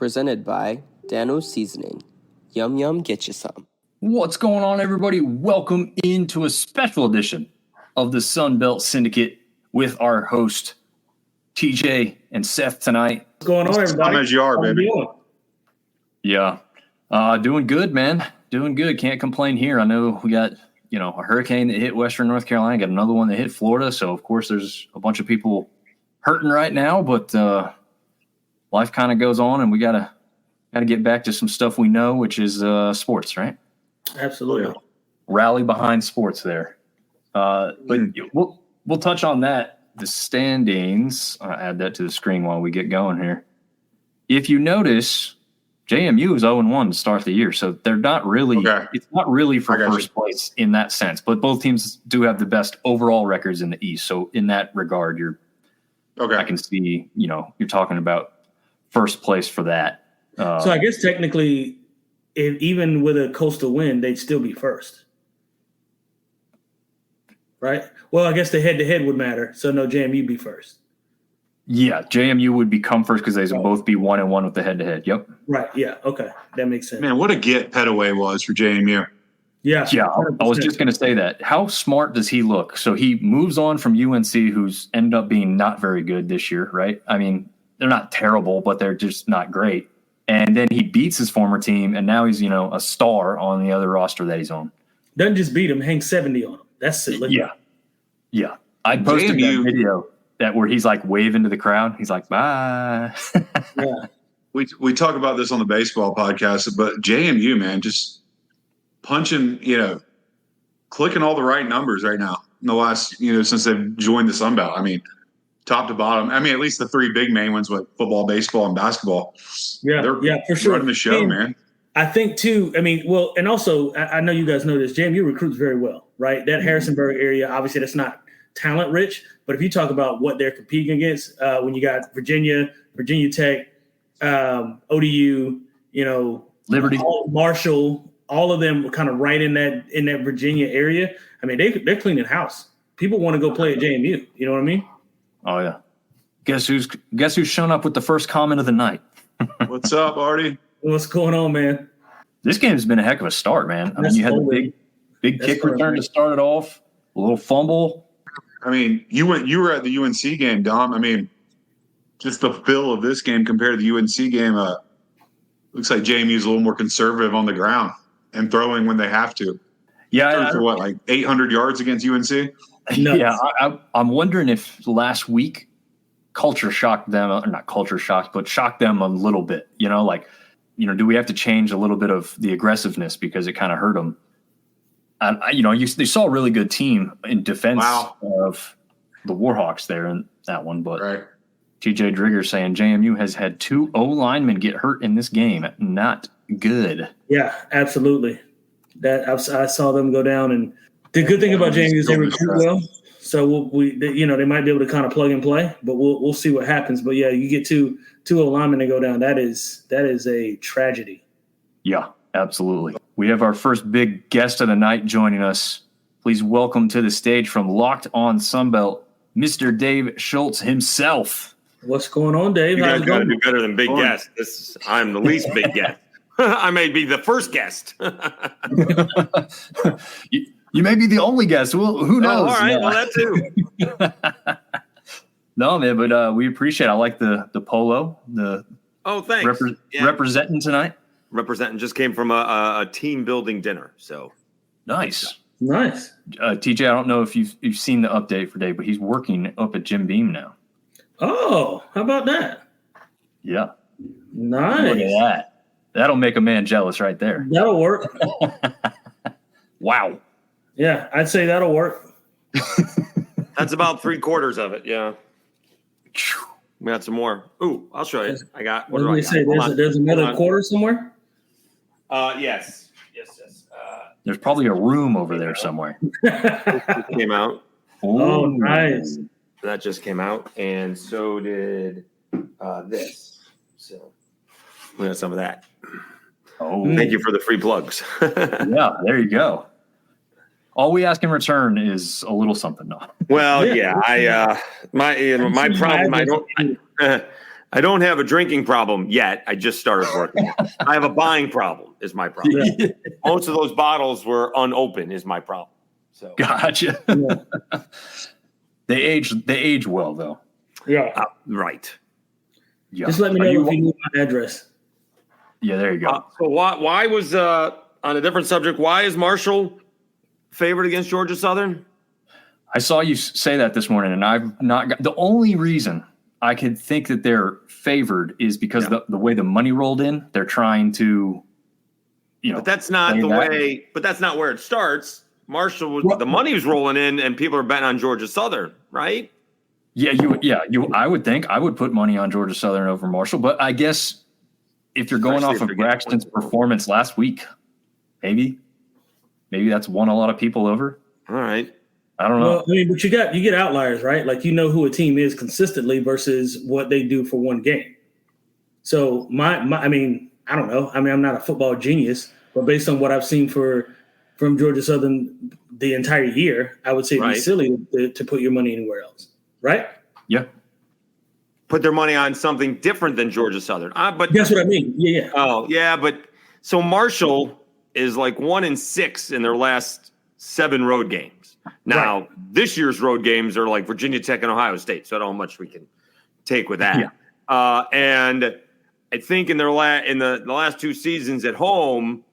presented by Dano Seasoning. Yum, yum, get you some. What's going on, everybody? Welcome into a special edition of the Sunbelt Syndicate with our host, TJ and Seth tonight. What's going on, everybody? As you are, baby. Yeah. Doing good, man. Doing good. Can't complain here. I know we got, a hurricane that hit Western North Carolina, got another one that hit Florida. So, of course, there's a bunch of people hurting right now, but life kind of goes on, and we got to get back to some stuff we know, which is sports, right? Absolutely. Rally behind sports there. But we'll touch on that. The standings. I'll add that to the screen while we get going here. If you notice, JMU is 0-1 to start the year, so they're not really. Okay. It's not really for first place in that sense. But both teams do have the best overall records in the East. So in that regard, I can see. You're talking about first place for that. So I guess technically, even with a coastal win, they'd still be first, right? Well, I guess the head-to-head would matter. So no, JMU be first. Yeah, JMU would become first because they would both be 1-1 with the head-to-head. Yep. Right. Yeah. Okay, that makes sense. Man, what a get Petaway was for JMU. Yeah. Yeah. 100%. I was just going to say that. How smart does he look? So he moves on from UNC, who's ended up being not very good this year, right? I mean, they're not terrible, but they're just not great. And then he beats his former team, and now he's, a star on the other roster that he's on. Doesn't just beat him, hang 70 on him. That's it. Yeah. Yeah. I posted that video where he's like waving to the crowd. He's like, bye. Yeah. We talk about this on the baseball podcast, but JMU, man, just punching, clicking all the right numbers right now in the last, since they've joined the Sun Belt. I mean, top to bottom. I mean, at least the three big main ones with football, baseball, and basketball. Yeah, they're for sure. running the show, man. I think, too, and also, I know you guys know this, JMU recruits very well, right? That Harrisonburg area, obviously, that's not talent-rich, but if you talk about what they're competing against, when you got Virginia Tech, ODU, Liberty, Marshall, all of them kind of right in that Virginia area. I mean, they're cleaning house. People want to go play at JMU. You know what I mean? Oh yeah. Guess who's shown up with the first comment of the night? What's up, Artie? What's going on, man? This game's been a heck of a start, man. I mean, you had the big kick return to start it off, a little fumble. I mean, you were at the UNC game, Dom. I mean, just the feel of this game compared to the UNC game, looks like JMU's a little more conservative on the ground and throwing when they have to. Yeah. For what, like 800 yards against UNC? No. Yeah, I'm wondering if last week culture shocked them, or not culture shocked, but shocked them a little bit. Do we have to change a little bit of the aggressiveness because it kind of hurt them? They saw a really good team in defense of the Warhawks there in that one, but right. TJ Drigger saying JMU has had 2 O-linemen get hurt in this game. Not good. Yeah, absolutely. That I saw them go down, and the good thing about JMU is they recruit well. So they might be able to kind of plug and play, but we'll see what happens. But yeah, you get two O-linemen to go down. That is a tragedy. Yeah, absolutely. We have our first big guest of the night joining us. Please welcome to the stage from Locked On Sunbelt, Mr. Dave Schultz himself. What's going on, Dave? You guys got to do better than big guest. I'm the least big guest. I may be the first guest. You may be the only guest. Well, who knows? All right, well, that too. No, man, but we appreciate it. I like the polo. Thanks. Representing tonight. Representing just came from a team building dinner. So nice. TJ, I don't know if you've seen the update for Dave, but he's working up at Jim Beam now. Oh, how about that? Yeah. Nice. Look at that. That'll make a man jealous right there. That'll work. Wow. Yeah, I'd say that'll work. That's about 3/4 of it. Yeah. We got some more. Ooh, I'll show you. I got. What do I say? There's another quarter somewhere. Yes. There's probably a room over there somewhere. Came out. Oh, nice. That just came out, and so did this. So we got some of that. Oh, thank you for the free plugs. Yeah, there you go. All we ask in return is a little something. No. Well, yeah, my problem. I don't have a drinking problem yet. I just started working. I have a buying problem is my problem. Yeah. Most of those bottles were unopened is my problem. So Gotcha. Yeah. They age well though. Yeah. right. Yeah. Just let me know if you need my address. Yeah, there you go. So why was on a different subject? Why is Marshall favored against Georgia Southern? I saw you say that this morning, and I've not got the only reason I could think that they're favored is because the way the money rolled in, they're trying to, But that's not the way. But that's not where it starts. Marshall was the money was rolling in, and people are betting on Georgia Southern, right? Yeah, I would think I would put money on Georgia Southern over Marshall, but I guess if you're going off of Braxton's performance last week, maybe that's won a lot of people over. All right. I don't know. Well, I mean, but you get outliers, right? Like who a team is consistently versus what they do for one game. So I mean, I don't know. I mean, I'm not a football genius, but based on what I've seen from Georgia Southern the entire year, I would say it'd be silly to put your money anywhere else, right? Yeah. Put their money on something different than Georgia Southern. But that's what I mean. Yeah. Oh, yeah. But so Marshall is like 1-6 in their last 7 road games. Now, this year's road games are like Virginia Tech and Ohio State, so I don't know how much we can take with that. Yeah. And I think in the last 2 seasons at home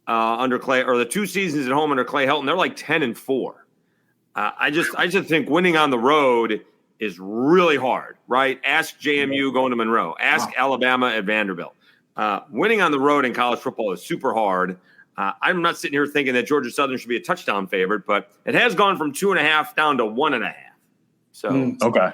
under Clay, or the 2 seasons at home under Clay Helton, they're like 10-4. I just think winning on the road is really hard, right? Ask JMU going to Monroe. Ask Alabama at Vanderbilt. Winning on the road in college football is super hard. I'm not sitting here thinking that Georgia Southern should be a touchdown favorite, but it has gone from 2.5 down to 1.5. So okay,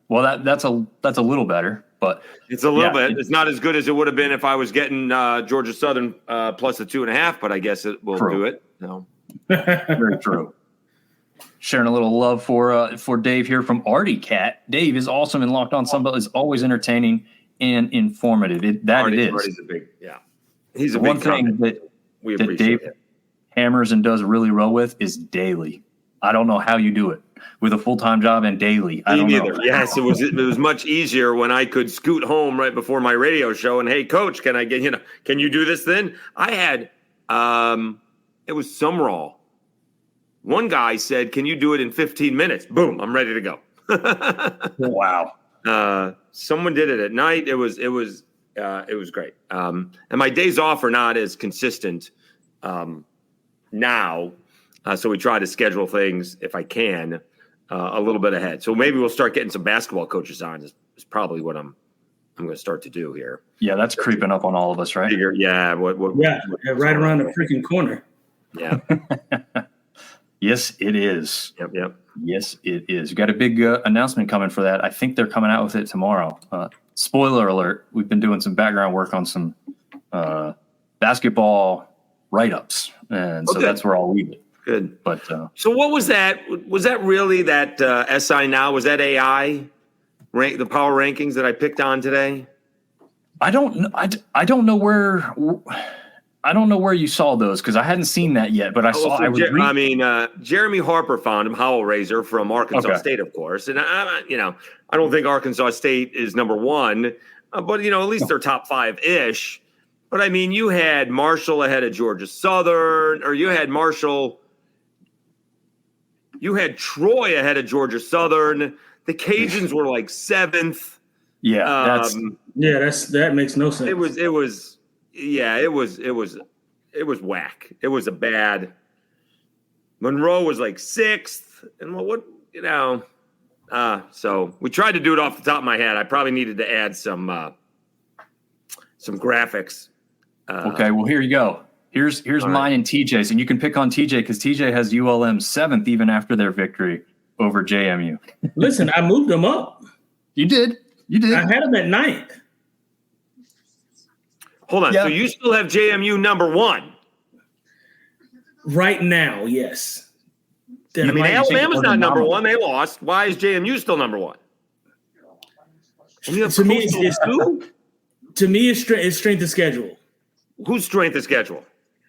well that's a little better, but it's a little bit. It's not as good as it would have been if I was getting Georgia Southern plus the 2.5. But I guess it will do it. No, very true. Sharing a little love for Dave here from Artie Cat. Dave is awesome and Locked On Sunbelt is always entertaining and informative. Artie's a big, he's a one big thing that Dave hammers and does really well with is daily. I don't know how you do it with a full-time job and daily. I don't know. Yes, it was much easier when I could scoot home right before my radio show and, hey, coach, can I get, can you do this then? I had, it was Summerall. One guy said, can you do it in 15 minutes? Boom, I'm ready to go. Wow. Someone did it at night. It was great. And my days off are not as consistent now. So we try to schedule things, if I can, a little bit ahead. So maybe we'll start getting some basketball coaches on is probably what I'm going to start to do here. Yeah, that's creeping up on all of us, right? Right around the freaking corner. Yeah. Yes, it is. Yep. Yes, it is. You got a big announcement coming for that. I think they're coming out with it tomorrow. Spoiler alert, we've been doing some background work on some basketball write-ups, and so that's where I'll leave it. Good. But so what was that? Was that really that SI Now? Was that AI the power rankings that I picked on today? I don't know. I don't know where. I don't know where you saw those because I hadn't seen that yet. But I saw. Jeremy Harper found him, Howell Razor from Arkansas State, of course, and I don't think Arkansas State is number 1, but at least they're top 5-ish. But I mean, you had Marshall ahead of Georgia Southern, or you had Marshall. You had Troy ahead of Georgia Southern. The Cajuns were like 7th. Yeah, that makes no sense. It was whack. It was a bad. Monroe was like 6th, and so we tried to do it off the top of my head. I probably needed to add some graphics. Okay, well here you go. Here's mine and TJ's, and you can pick on TJ because TJ has ULM 7th even after their victory over JMU. Listen, I moved them up. You did. I had them at 9th. Hold on. Yeah. So you still have JMU number 1 right now? Yes. I mean, Alabama's not number 1. They lost. Why is JMU still number 1? To me, it's strength of schedule. Whose strength of schedule?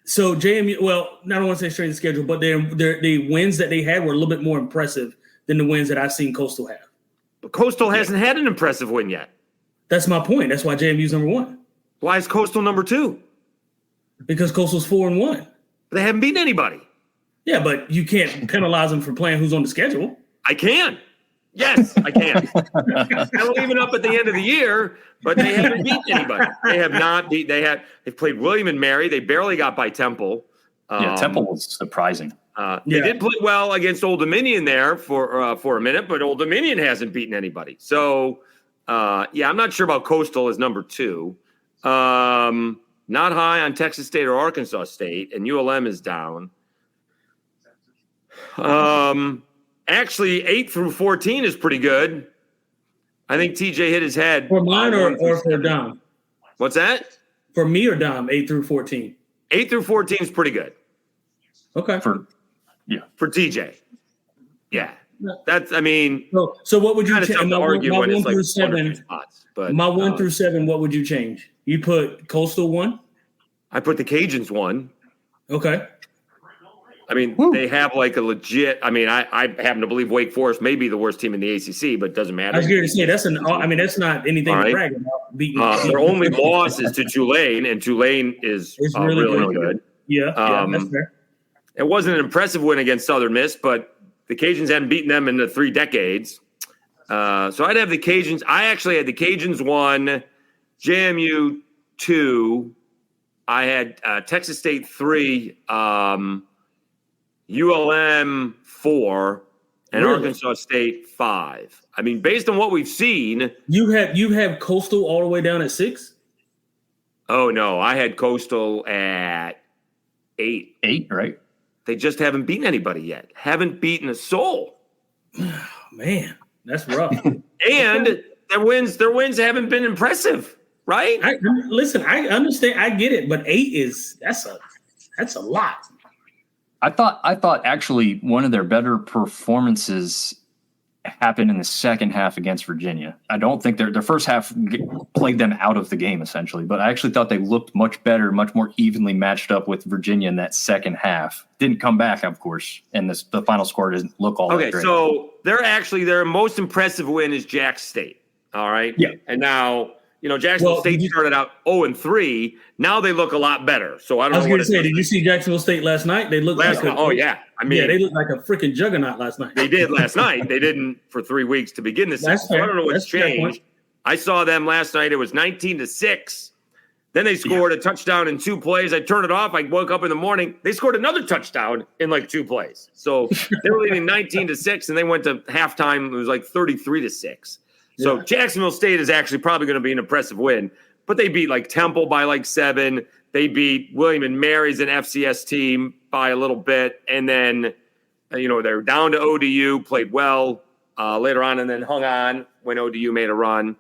So JMU, well, I don't want to say strength of schedule, but the wins that they had were a little bit more impressive than the wins that I've seen Coastal have. But Coastal hasn't had an impressive win yet. That's my point. That's why JMU's number 1. Why is Coastal number 2? Because Coastal's 4-1. They haven't beaten anybody. Yeah, but you can't penalize them for playing who's on the schedule. I can. Yes, I can. They'll even up at the end of the year, but they haven't beaten anybody. They have not beat. They've played William and Mary. They barely got by Temple. Temple was surprising. They did play well against Old Dominion there for a minute, but Old Dominion hasn't beaten anybody. So, I'm not sure about Coastal as number 2. Not high on Texas State or Arkansas State, and ULM is down. Actually, 8 through 14 is pretty good. I think TJ hit his head. For mine or for Dom? What's that? For me or Dom, 8 through 14? 8 through 14 is pretty good. Okay. For TJ. Yeah. That's, I mean. So what would you change? My 1 through 7. Spots, but, my 1 through 7, what would you change? You put Coastal 1? I put the Cajuns 1. Okay. I mean, they have like a legit. I mean, I happen to believe Wake Forest may be the worst team in the ACC, but it doesn't matter. I was going to say that's not anything to brag about. Their only loss is to Tulane, and Tulane is really good. Yeah, that's fair. It wasn't an impressive win against Southern Miss, but the Cajuns hadn't beaten them in the 3 decades. So I'd have the Cajuns. I actually had the Cajuns 1, JMU 2. I had Texas State 3. ULM 4 and Arkansas State 5. I mean, based on what we've seen, you have Coastal all the way down at 6. Oh no, I had Coastal at 8. 8, right? They just haven't beaten anybody yet. Haven't beaten a soul. Oh, man, that's rough. And their wins haven't been impressive, right? Listen, I understand, I get it, but 8 that's a lot. I thought actually one of their better performances happened in the second half against Virginia. I don't think their first half played them out of the game essentially, but I actually thought they looked much better, much more evenly matched up with Virginia in that second half. Didn't come back, of course, and the final score doesn't look all that great. Okay, so their most impressive win is Jack State. All right, yeah, and now. Jacksonville State started out 0-3. Now they look a lot better. So I was going to say, did you see Jacksonville State last night? They looked yeah. I mean, they looked like a freaking juggernaut last night. They did last night. They didn't for 3 weeks to begin this season. So I don't know what's changed. I saw them last night. It was 19-6. Then they scored a touchdown in 2 plays. I turned it off. I woke up in the morning. They scored another touchdown in like 2 plays. So they were leading 19-6, and they went to halftime. It was like 33-6. So Jacksonville State is actually probably going to be an impressive win, but they beat like Temple by like 7. They beat William and Mary's an FCS team by a little bit. And then, they're down to ODU, played well later on, and then hung on when ODU made a run.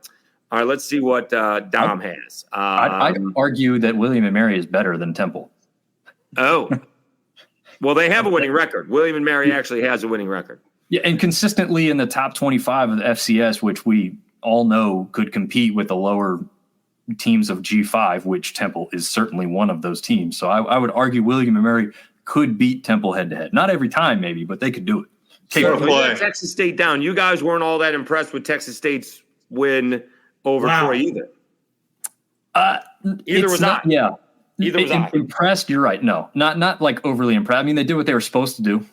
All right, let's see what Dom has. I'd argue that William and Mary is better than Temple. Oh, well, they have a winning record. William and Mary actually has a winning record. Yeah, and consistently in the top 25 of the FCS, which we all know could compete with the lower teams of G5, which Temple is certainly one of those teams. So I would argue William and Mary could beat Temple head-to-head. Not every time, maybe, but they could do it. Texas State down. You guys weren't all that impressed with Texas State's win over Troy either. Either was I. Yeah. Either was I. Impressed, you're right. No, not like overly impressed. I mean, they did what they were supposed to do,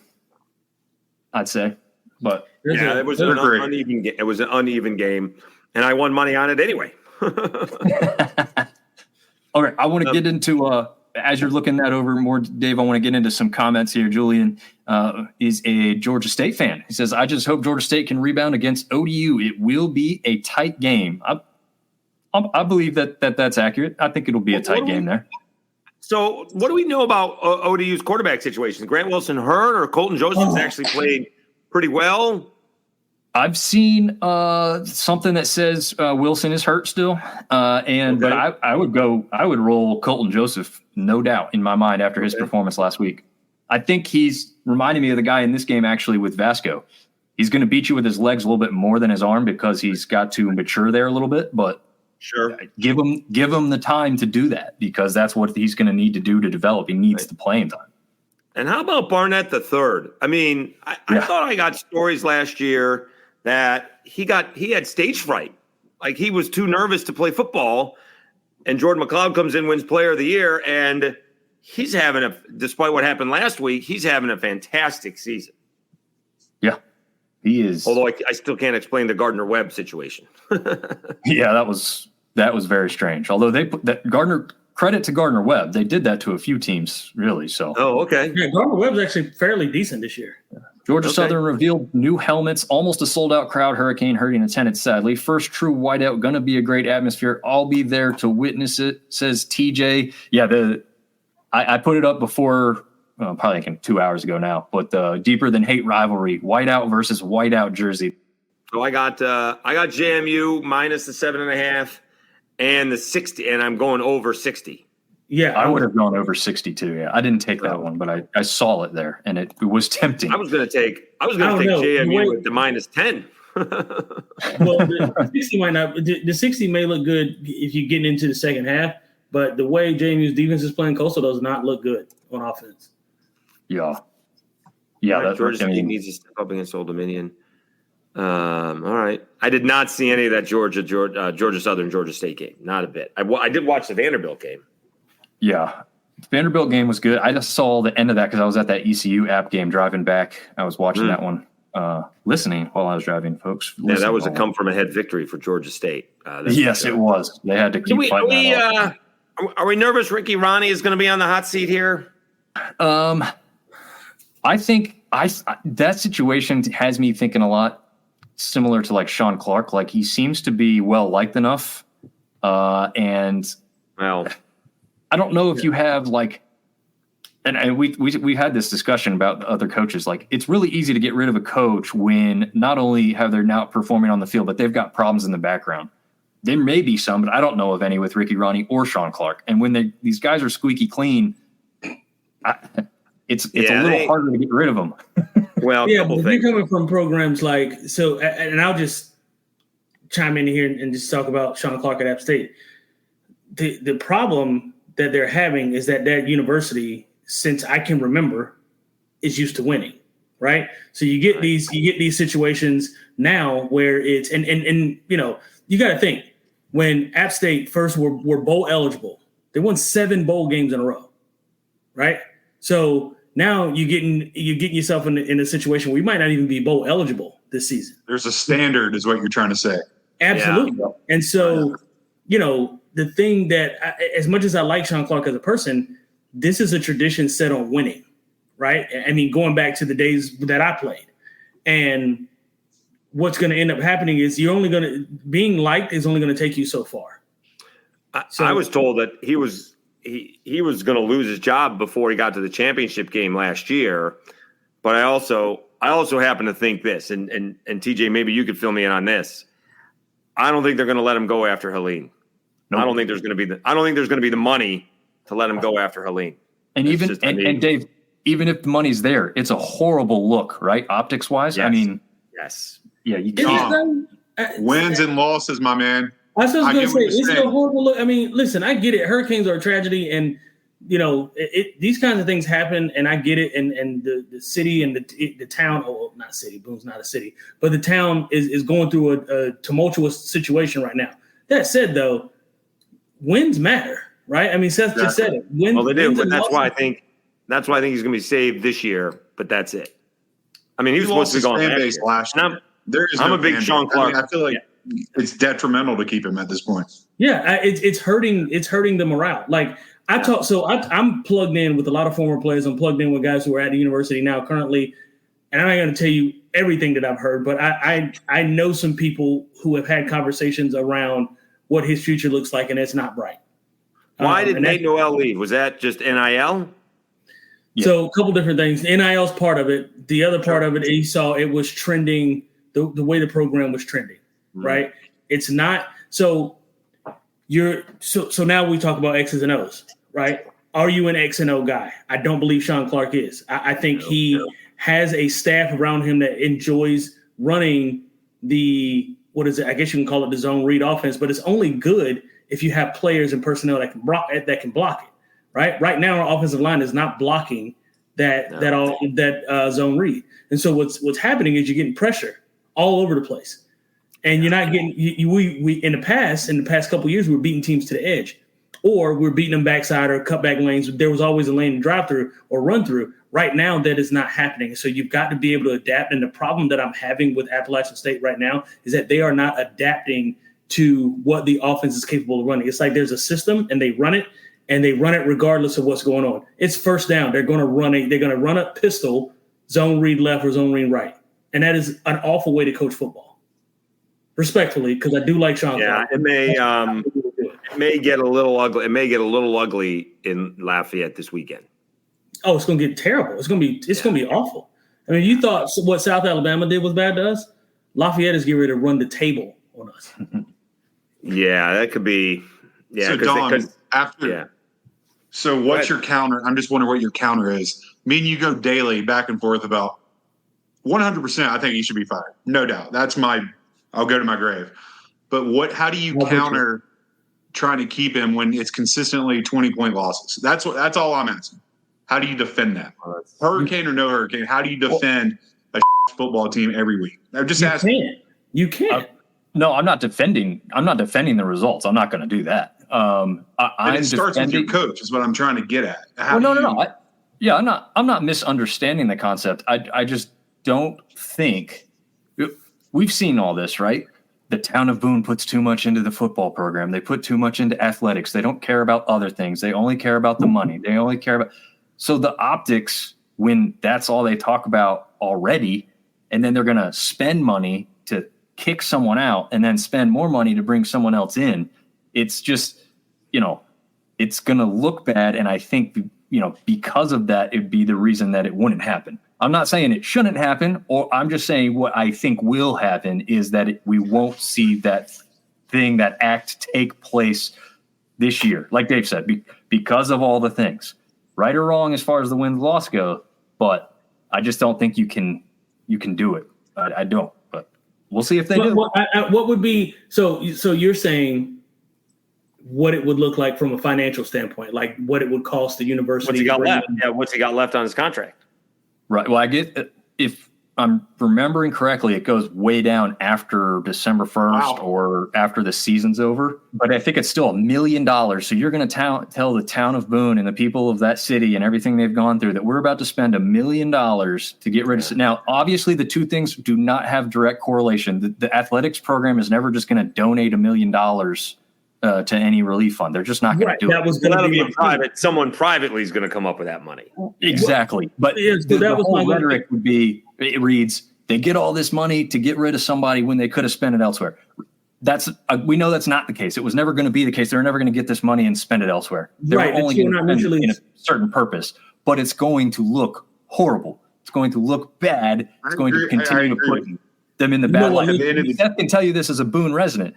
I'd say. But yeah, it was an uneven game. It was an uneven game, and I won money on it anyway. All right, I want to get into as you're looking that over more, Dave. I want to get into some comments here. Julian is a Georgia State fan. He says, "I just hope Georgia State can rebound against ODU. It will be a tight game." I believe that's accurate. I think it'll be a tight game there. So, what do we know about ODU's quarterback situation? Grant Wilson hurt, or Colton Joseph's actually played pretty well? I've seen something that says Wilson is hurt still, but I would roll Colton Joseph, no doubt, in my mind after his performance last week. I think he's reminding me of the guy in this game actually with Vasco. He's going to beat you with his legs a little bit more than his arm because he's got to mature there a little bit, but sure, give him the time to do that because that's what he's going to need to do to develop. He needs the playing time. And how about Barnett the third? I mean, I thought I got stories last year that he had stage fright Like he was too nervous to play football, and Jordan McLeod comes in, wins Player of the Year, and he's having despite what happened last week, he's having a fantastic season. Yeah, he is. Although I still can't explain the Gardner-Webb situation. Yeah, that was very strange. Although they put that credit to Gardner-Webb, they did that to a few teams, really. So. Oh, okay. Yeah, Gardner-Webb's actually fairly decent this year. Yeah. Georgia Southern revealed new helmets, almost a sold-out crowd, hurricane hurting attendance, sadly. First true whiteout, going to be a great atmosphere. I'll be there to witness it, says TJ. Yeah, I put it up before, probably like 2 hours ago now, but the Deeper Than Hate rivalry, whiteout versus whiteout jersey. So I got JMU minus the 7.5 and the 60, and I'm going over 60. Yeah, I would have gone over 62. Yeah, I didn't take that one, but I saw it there, and it was tempting. I was going to take JMU with the minus 10. Well, the 60 might not. The 60 may look good if you get into the second half, but the way JMU's defense is playing, Coastal does not look good on offense. Yeah. Right, Georgia State needs to step up against Old Dominion. All right, I did not see any of that Georgia Southern Georgia State game. Not a bit. I did watch the Vanderbilt game. Yeah. The Vanderbilt game was good. I just saw the end of that because I was at that ECU app game driving back. I was watching that one, listening while I was driving, folks. Yeah, that was a come-from-ahead victory for Georgia State. Yes, it was. They had to keep fighting that off. Are we nervous Ricky Ronnie is going to be on the hot seat here? I think that situation has me thinking a lot similar to like Sean Clark. Like he seems to be well-liked enough. And well, I don't know if you have like, and we had this discussion about other coaches. Like it's really easy to get rid of a coach when not only have they not performing on the field, but they've got problems in the background. There may be some, but I don't know of any with Ricky Ronnie or Sean Clark. And when these guys are squeaky clean, it's a little harder to get rid of them. Well, yeah, but if you're coming from programs like so, and I'll just chime in here and just talk about Sean Clark at App State. The problem that they're having is that university, since I can remember, is used to winning, right? So you get these situations now where it's and you know, you got to think when App State first were bowl eligible, they won 7 bowl games in a row, right? So now you're getting yourself in a situation where you might not even be bowl eligible this season. There's a standard, is what you're trying to say. Absolutely, yeah. And so you know. The thing that, as much as I like Sean Clark as a person, this is a tradition set on winning, right? I mean, going back to the days that I played. And what's going to end up happening is being liked is only going to take you so far. I was told that he was going to lose his job before he got to the championship game last year. But I also happen to think this, and TJ, maybe you could fill me in on this. I don't think they're going to let him go after Helene. Nope. I don't think there's going to be the money to let him go after Helene. And and Dave, even if the money's there, it's a horrible look, right? Optics wise. Yes. I mean, yes. Yeah, you can't. Wins and losses, my man. I was going to say, it's a horrible look. I mean, listen, I get it. Hurricanes are a tragedy, and you know, these kinds of things happen, and I get it. And the city and the town, not city, Boone's not a city, but the town is going through a tumultuous situation right now. That said, though, wins matter, right? I mean, Seth just said it. Well, they do, but that's why I think he's going to be saved this year. But that's it. I mean, he was supposed to be going last year. I'm a big Sean Clark. I feel like it's detrimental to keep him at this point. Yeah, it's hurting the morale. Like I'm plugged in with a lot of former players. I'm plugged in with guys who are at the university now currently, and I'm not going to tell you everything that I've heard, but I know some people who have had conversations around what his future looks like, and it's not bright. Why did Nate Noel leave? Was that just NIL? Yeah. So a couple different things. NIL's part of it. The other part of it, he saw it was trending the way the program was trending, right? It's not so now we talk about X's and O's, right? Are you an X and O guy? I don't believe Sean Clark is. I think he has a staff around him that enjoys running what is it? I guess you can call it the zone read offense, but it's only good if you have players and personnel that can block it, right? Right now, our offensive line is not blocking that zone read, and so what's happening is you're getting pressure all over the place, And you're not getting we in the past couple of years, we were beating teams to the edge, or we're beating them backside or cutback lanes. There was always a lane to drive through or run through. Right now, that is not happening. So you've got to be able to adapt. And the problem that I'm having with Appalachian State right now is that they are not adapting to what the offense is capable of running. It's like there's a system and they run it regardless of what's going on. It's first down. They're going to run a pistol, zone read left or zone read right. And that is an awful way to coach football. Respectfully, because I do like Sean. Yeah, it may get a little ugly. It may get a little ugly in Lafayette this weekend. Oh, it's going to get terrible. It's going to be awful. I mean, you thought what South Alabama did was bad to us? Lafayette is getting ready to run the table on us. Yeah, that could be. Yeah, so Don, So what's your counter? I'm just wondering what your counter is. Me and you go daily back and forth about 100%. I think he should be fired. No doubt. I'll go to my grave. But how do you counter trying to keep him when it's consistently 20-point losses? That's all I'm asking. How do you defend that? Hurricane or no hurricane? How do you defend a football team every week? I'm just asking. You can't. No, I'm not defending the results. I'm not going to do that. It starts with your coach is what I'm trying to get at. No. I'm not misunderstanding the concept. I just don't think we've seen all this, right? The town of Boone puts too much into the football program. They put too much into athletics. They don't care about other things. They only care about the money. They only care about. So the optics, when that's all they talk about already, and then they're going to spend money to kick someone out and then spend more money to bring someone else in. It's just, it's going to look bad. And I think, because of that, it'd be the reason that it wouldn't happen. I'm not saying it shouldn't happen, or I'm just saying what I think will happen is that we won't see that act take place this year. Like Dave said, because of all the things, right or wrong, as far as the win-loss go. But I just don't think you can do it. I don't, but we'll see if they do. What would be, so you're saying what it would look like from a financial standpoint, like what it would cost the university. What's he got left? Yeah, what's he got left on his contract? Right. Well, I get, if I'm remembering correctly, it goes way down after December 1st or after the season's over. But I think it's still $1 million. So you're going to tell the town of Boone and the people of that city and everything they've gone through that we're about to spend $1 million to get rid of it. Now, obviously, the two things do not have direct correlation. The athletics program is never just going to donate $1 million to any relief fund. They're just not going to do it. That'll be private. Someone privately is going to come up with that money. Exactly. But the whole rhetoric would be, it reads, they get all this money to get rid of somebody when they could have spent it elsewhere. We know that's not the case. It was never going to be the case. They're never going to get this money and spend it elsewhere. They're only going to spend it in a certain purpose, but it's going to look horrible. It's going to look bad. It's going to continue to put them in the bad light. Seth can tell you this as a Boone resident.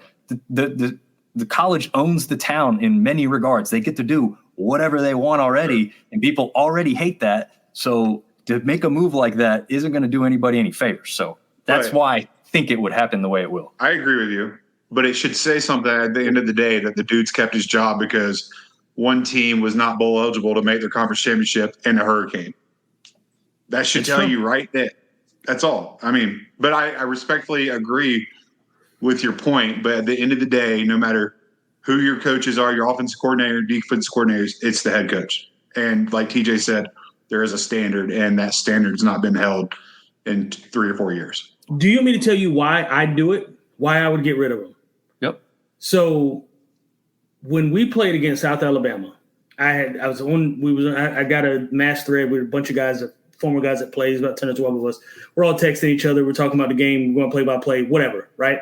The college owns the town in many regards. They get to do whatever they want already, and people already hate that. So to make a move like that isn't going to do anybody any favors. So that's why I think it would happen the way it will. I agree with you, but it should say something at the end of the day that the dude's kept his job because one team was not bowl eligible to make their conference championship in a hurricane. That should tell you right there. That's all. I mean, but I respectfully agree with your point, but at the end of the day, no matter who your coaches are, your offensive coordinator, defensive coordinators, it's the head coach. And like TJ said, there is a standard, and that standard's not been held in 3 or 4 years. Do you want me to tell you why I do it? Why I would get rid of them? Yep. So when we played against South Alabama, I got a mass thread with a bunch of guys, former guys that played, about 10 or 12 of us. We're all texting each other. We're talking about the game. We're going to play by play, whatever, right?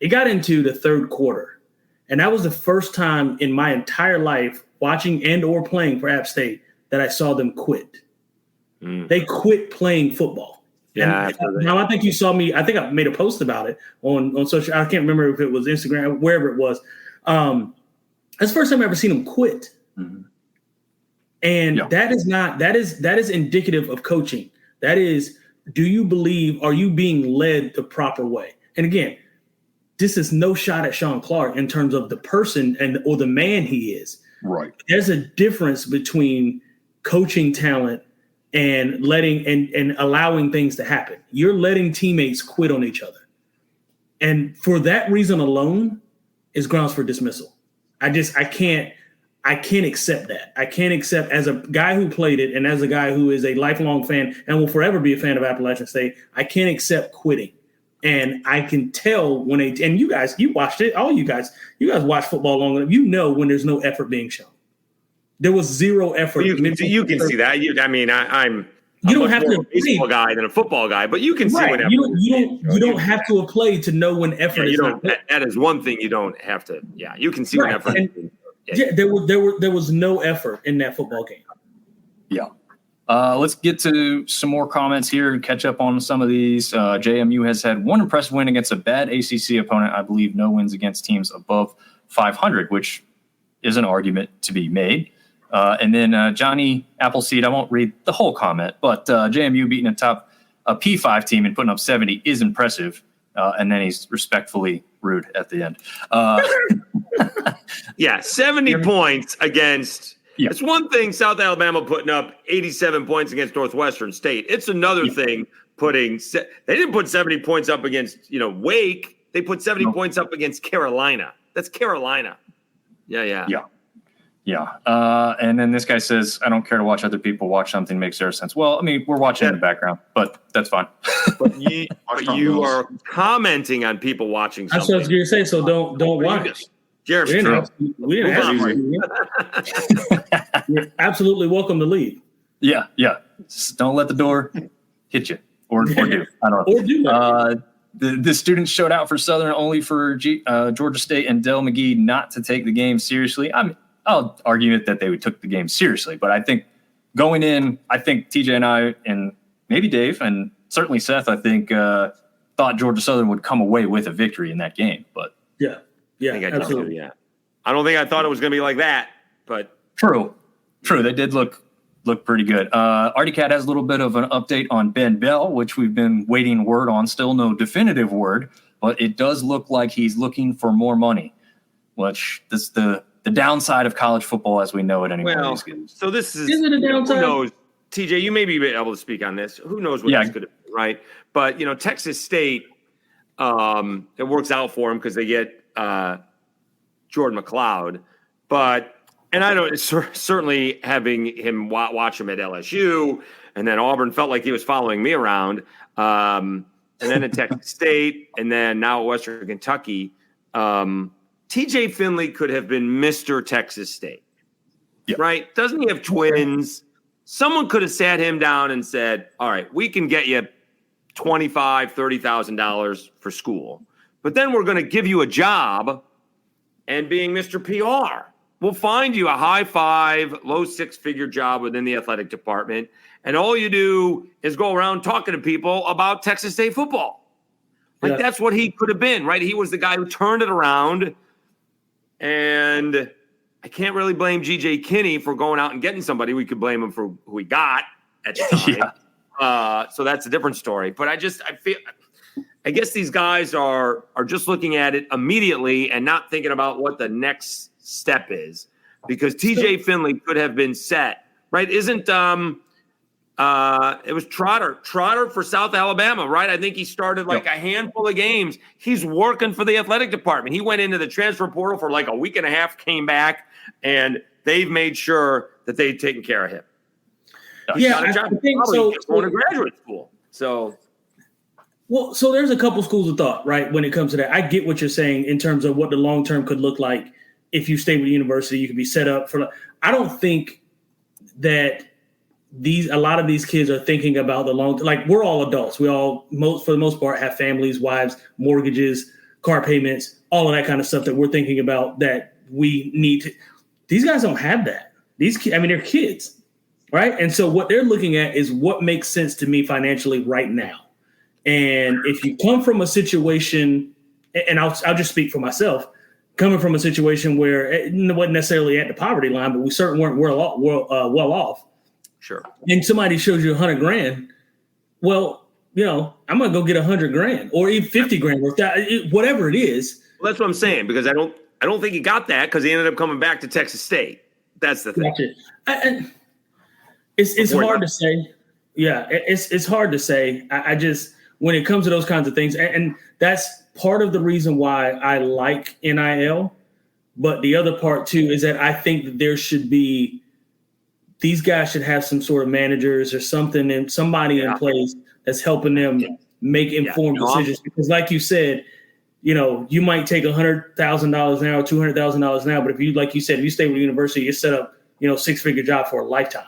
It got into the third quarter, and that was the first time in my entire life watching and or playing for App State that I saw them quit. They quit playing football. Yeah. Now, I think you saw me – I think I made a post about it on social – I can't remember if it was Instagram, wherever it was. That's the first time I've ever seen them quit. Mm-hmm. And that is indicative of coaching. That is, do you believe – are you being led the proper way? And again – this is no shot at Sean Clark in terms of the person or the man he is. Right. There's a difference between coaching talent and letting and allowing things to happen. You're letting teammates quit on each other. And for that reason alone is grounds for dismissal. I can't accept that. I can't accept, as a guy who played it and as a guy who is a lifelong fan and will forever be a fan of Appalachian State, I can't accept quitting. And I can tell when and you guys, you watched it, all you guys watch football long enough, you know when there's no effort being shown. There was zero effort. You can see that. I'm you don't have more to a baseball guy than a football guy, but you can see when effort. You don't have to have played to know when effort is not. That is one thing you don't have to. Yeah, you can see when effort. There was no effort in that football game. Yeah. Let's get to some more comments here and catch up on some of these. JMU has had one impressive win against a bad ACC opponent. I believe no wins against teams above 500, which is an argument to be made. And then Johnny Appleseed, I won't read the whole comment, but JMU beating a P5 team and putting up 70 is impressive. And then he's respectfully rude at the end. 70 points against. Yeah. It's one thing South Alabama putting up 87 points against Northwestern State. It's another thing they didn't put 70 points up against, Wake. They put 70 points up against Carolina. That's Carolina. Yeah. And then this guy says, I don't care to watch other people watch something makes zero sense. Well, I mean, we're watching in the background, but that's fine. But you are commenting on people watching something. That's what I was going to say, so don't watch. Jeremy, You're absolutely welcome to leave. Yeah. Just don't let the door hit you or do. I don't know. Or do. The students showed out for Southern, only for Georgia State and Del McGee not to take the game seriously. I'll argue that they took the game seriously, but I think going in, TJ and I and maybe Dave and certainly Seth, thought Georgia Southern would come away with a victory in that game. But yeah, absolutely. Yeah. I don't think I thought it was going to be like that, but true. They did look pretty good. Artie Cat has a little bit of an update on Ben Bell, which we've been waiting word on. Still no definitive word, but it does look like he's looking for more money, which is the downside of college football as we know it anymore. Well, so this is it a downside? Who knows? TJ, you may be able to speak on this. Who knows what this could have been, right? But, Texas State, it works out for them because they get Jordan McLeod. And I don't certainly having him watch him at LSU, and then Auburn felt like he was following me around, and then at Texas State, and then now at Western Kentucky. TJ Finley could have been Mr. Texas State, right? Doesn't he have twins? Someone could have sat him down and said, all right, we can get you $25,000, $30,000 for school, but then we're going to give you a job, and being Mr. PR, we'll find you a high 5, low 6-figure job within the athletic department, and all you do is go around talking to people about Texas State football. That's what he could have been, right? He was the guy who turned it around. And I can't really blame G.J. Kinney for going out and getting somebody. We could blame him for who he got at the time. So that's a different story. But I guess these guys are just looking at it immediately and not thinking about what the next step is. Because T.J. Finley could have been set, right? Isn't it was Trotter for South Alabama, right? I think he started a handful of games. He's working for the athletic department. He went into the transfer portal for a week and a half, came back, and they've made sure that they've taken care of him. I think so. Going to graduate school. So there's a couple schools of thought, right? When it comes to that, I get what you're saying in terms of what the long term could look like. If you stay with the university, you could be set up for. I don't think that a lot of these kids are thinking about the long. We're all adults. We all, for the most part, have families, wives, mortgages, car payments, all of that kind of stuff that we're thinking about that we need to. These guys don't have that. They're kids, right? And so what they're looking at is what makes sense to me financially right now. And if you come from a situation, and I'll just speak for myself, coming from a situation where it wasn't necessarily at the poverty line, but we certainly weren't well off. Sure. And somebody shows you $100,000. Well, I'm going to go get $100,000 or even $50,000 worth that, whatever it is. Well, that's what I'm saying, because I don't think he got that because he ended up coming back to Texas State. That's the thing. It's hard to say. Yeah, it's hard to say. when it comes to those kinds of things, and that's part of the reason why I like NIL. But the other part too is that I think that there should be, these guys should have some sort of managers or something and somebody in place that's helping them make informed decisions. Because like you said, you know, you might take $100,000 now or $200,000 now, but if you, like you said, if you stay with the university, you set up, you know, 6-figure job for a lifetime.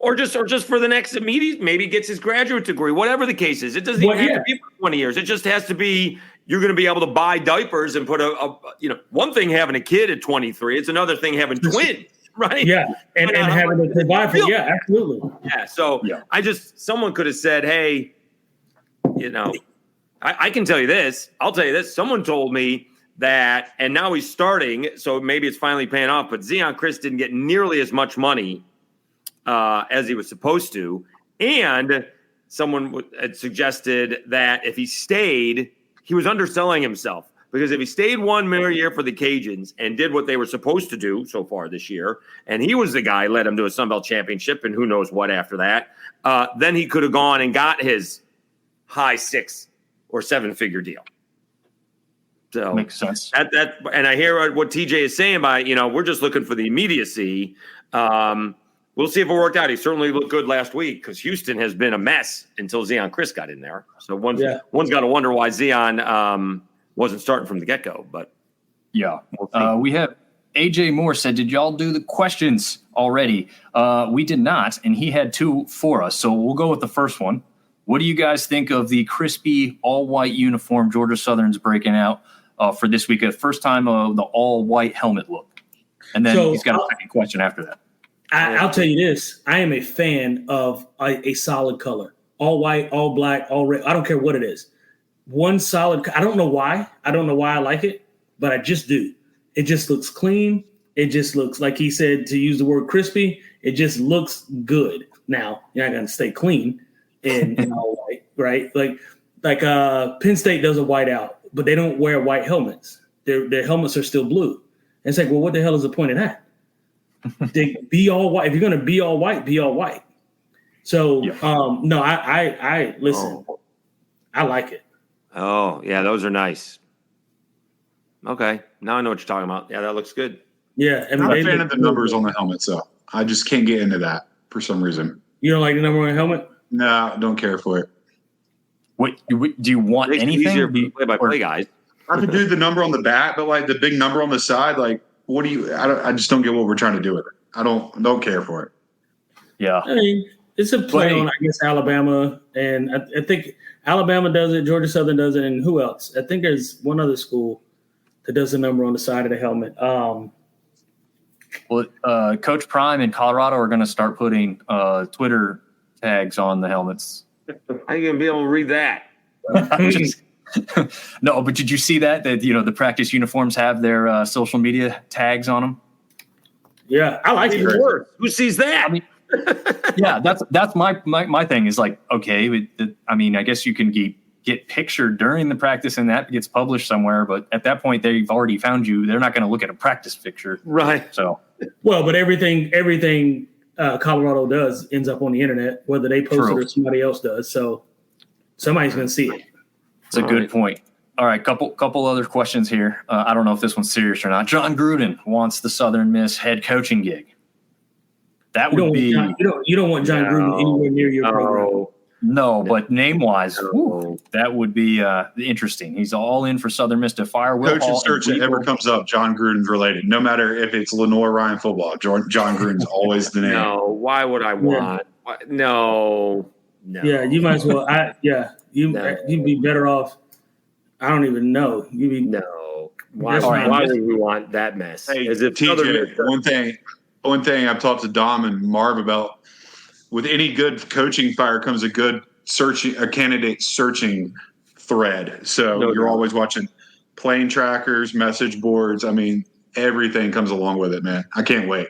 Or just for the next immediate, maybe gets his graduate degree, whatever the case is. It doesn't even have to be for 20 years. It just has to be, you're going to be able to buy diapers and put one thing having a kid at 23, it's another thing having twins, right? Yeah, and having to provide for, absolutely. Yeah, so someone could have said, hey, you know, I can tell you this. I'll tell you this. Someone told me that, and now he's starting, so maybe it's finally paying off, but Zeon Chris didn't get nearly as much money as he was supposed to. And someone had suggested that if he stayed, he was underselling himself. Because if he stayed one more year for the Cajuns and did what they were supposed to do so far this year, and he was the guy who led them to a Sun Belt championship and who knows what after that, then he could have gone and got his high 6 or 7-figure deal. So makes sense. And I hear what TJ is saying about, you know, we're just looking for the immediacy. We'll see if it worked out. He certainly looked good last week because Houston has been a mess until Zeon Chris got in there. So one's got to wonder why Zeon wasn't starting from the get-go. But we have AJ Moore said, did y'all do the questions already? We did not, and he had 2 for us. So we'll go with the first one. What do you guys think of the crispy all-white uniform Georgia Southern's breaking out for this week? The first time of the all-white helmet look. And then he's got a second question after that. I'll tell you this. I am a fan of a solid color. All white, all black, all red. I don't care what it is. One solid. I don't know why. I don't know why I like it, but I just do. It just looks clean. It just looks, like he said, to use the word crispy, it just looks good. Now, you're not going to stay clean in all white, right? Like Penn State does a white out, but they don't wear white helmets. Their helmets are still blue. And it's like, well, what the hell is the point of that? They be all white. If you're going to be all white, be all white. So, no, I listen. I like it. Oh, yeah, those are nice. Okay, now I know what you're talking about. Yeah, that looks good. Yeah. I'm not a fan of the numbers on the helmet, so I just can't get into that for some reason. You don't like the number on the helmet? No, don't care for it. What do you want? Anything? Easier for play-by-play guys. I could do the number on the back, but like the big number on the side, like what do you? I just don't get what we're trying to do with it. I don't care for it. Yeah, I mean, it's a play on, I guess, Alabama, and I think Alabama does it, Georgia Southern does it, and who else? I think there's one other school that does the number on the side of the helmet. Coach Prime in Colorado are going to start putting Twitter tags on the helmets. How are you going to be able to read that? No, but did you see that the practice uniforms have their social media tags on them? Yeah, I like it. Who sees that? I mean, yeah, that's my thing is like, okay, I mean, I guess you can get pictured during the practice and that gets published somewhere, but at that point they've already found you. They're not going to look at a practice picture. Right. So, well, but everything Colorado does ends up on the internet, whether they post it or somebody else does. So somebody's going to see it. It's a good point. All right, couple other questions here. I don't know if this one's serious or not. John Gruden wants the Southern Miss head coaching gig. That would be you don't want John Gruden anywhere near your program. No, but name-wise, that would be interesting. He's all in for Southern Miss to fire Will Coaching search that ever comes up, John Gruden's related. No matter if it's Lenore Ryan football, John Gruden's always the name. No, why would I want? Yeah. No. Yeah, you might as well. You'd be better off. I don't even know. No. Why would we want that mess? Hey, as if TJ, one thing I've talked to Dom and Marv about. With any good coaching fire comes a candidate searching thread. So you're always watching plane trackers, message boards. I mean, everything comes along with it, man. I can't wait.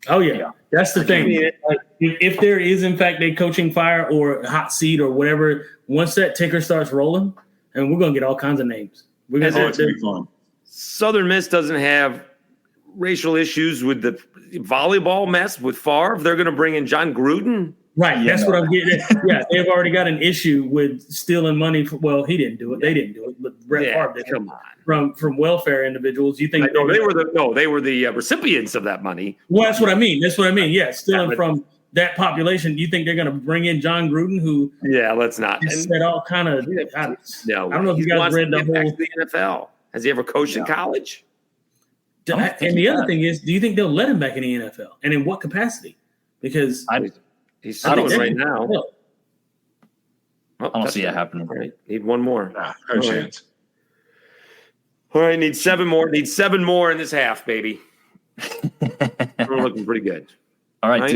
Oh, yeah. That's the thing. Like, if there is, in fact, a coaching fire or hot seat or whatever, once that ticker starts rolling, and we're going to get all kinds of names. It's going to be fun. Southern Miss doesn't have racial issues with the volleyball mess with Favre. They're going to bring in John Gruden Right. That's what I'm getting at. Yeah, they've already got an issue with stealing money. Well, he didn't do it. They didn't do it, but Brett Favre did. Come on. From welfare individuals. You think they were the recipients of that money. Well, that's what I mean. Yeah, stealing from that population. You think they're going to bring in John Gruden, who? Yeah, let's not. Said all kind of. No, I don't know if you guys read the whole. Back to the NFL. Has he ever coached in college? And the other thing is, do you think they'll let him back in the NFL, and in what capacity? Because he's settling right now. I don't see it happening. All right, need one more. No chance. All right, need 7 more. Need 7 more in this half, baby. We're looking pretty good. All right,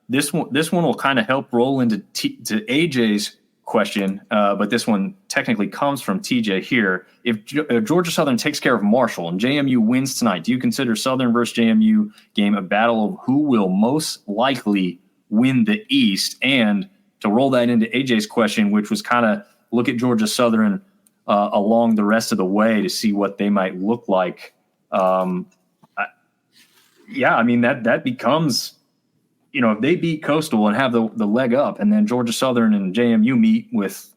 this one will kind of help roll into to AJ's question, but this one technically comes from TJ here. If Georgia Southern takes care of Marshall and JMU wins tonight, do you consider Southern versus JMU game a battle of who will most likely win the East? And to roll that into AJ's question, which was kind of look at Georgia Southern along the rest of the way to see what they might look like. That becomes, if they beat Coastal and have the leg up, and then Georgia Southern and JMU meet with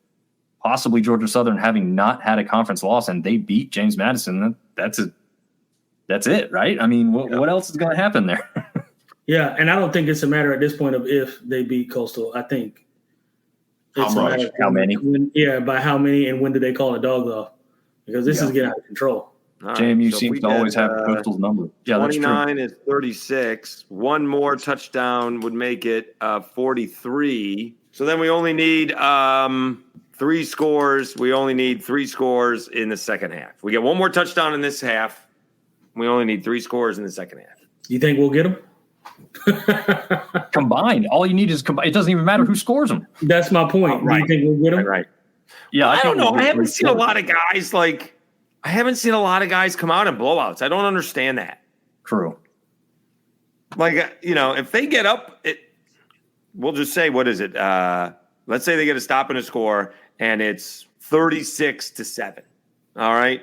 possibly Georgia Southern having not had a conference loss and they beat James Madison, that's it, right? I mean, what else is going to happen there? Yeah, and I don't think it's a matter at this point of if they beat Coastal. I think it's how much, how many? By how many, and when do they call a dog off? Because this is getting out of control. All right, JMU seems to always have Coastal's number. Yeah, 29 is 36. One more touchdown would make it 43. So then we only need 3 scores. We only need 3 scores in the second half. We get one more touchdown in this half. We only need 3 scores in the second half. You think we'll get them? Combined. All you need is it doesn't even matter who scores them. That's my point. Right. Do you think we'll get them? Right. Yeah, I don't know. I haven't seen a lot of guys come out in blowouts. I don't understand that. True. If they get up, we'll just say, what is it? Let's say they get a stop and a score, and it's 36-7. All right.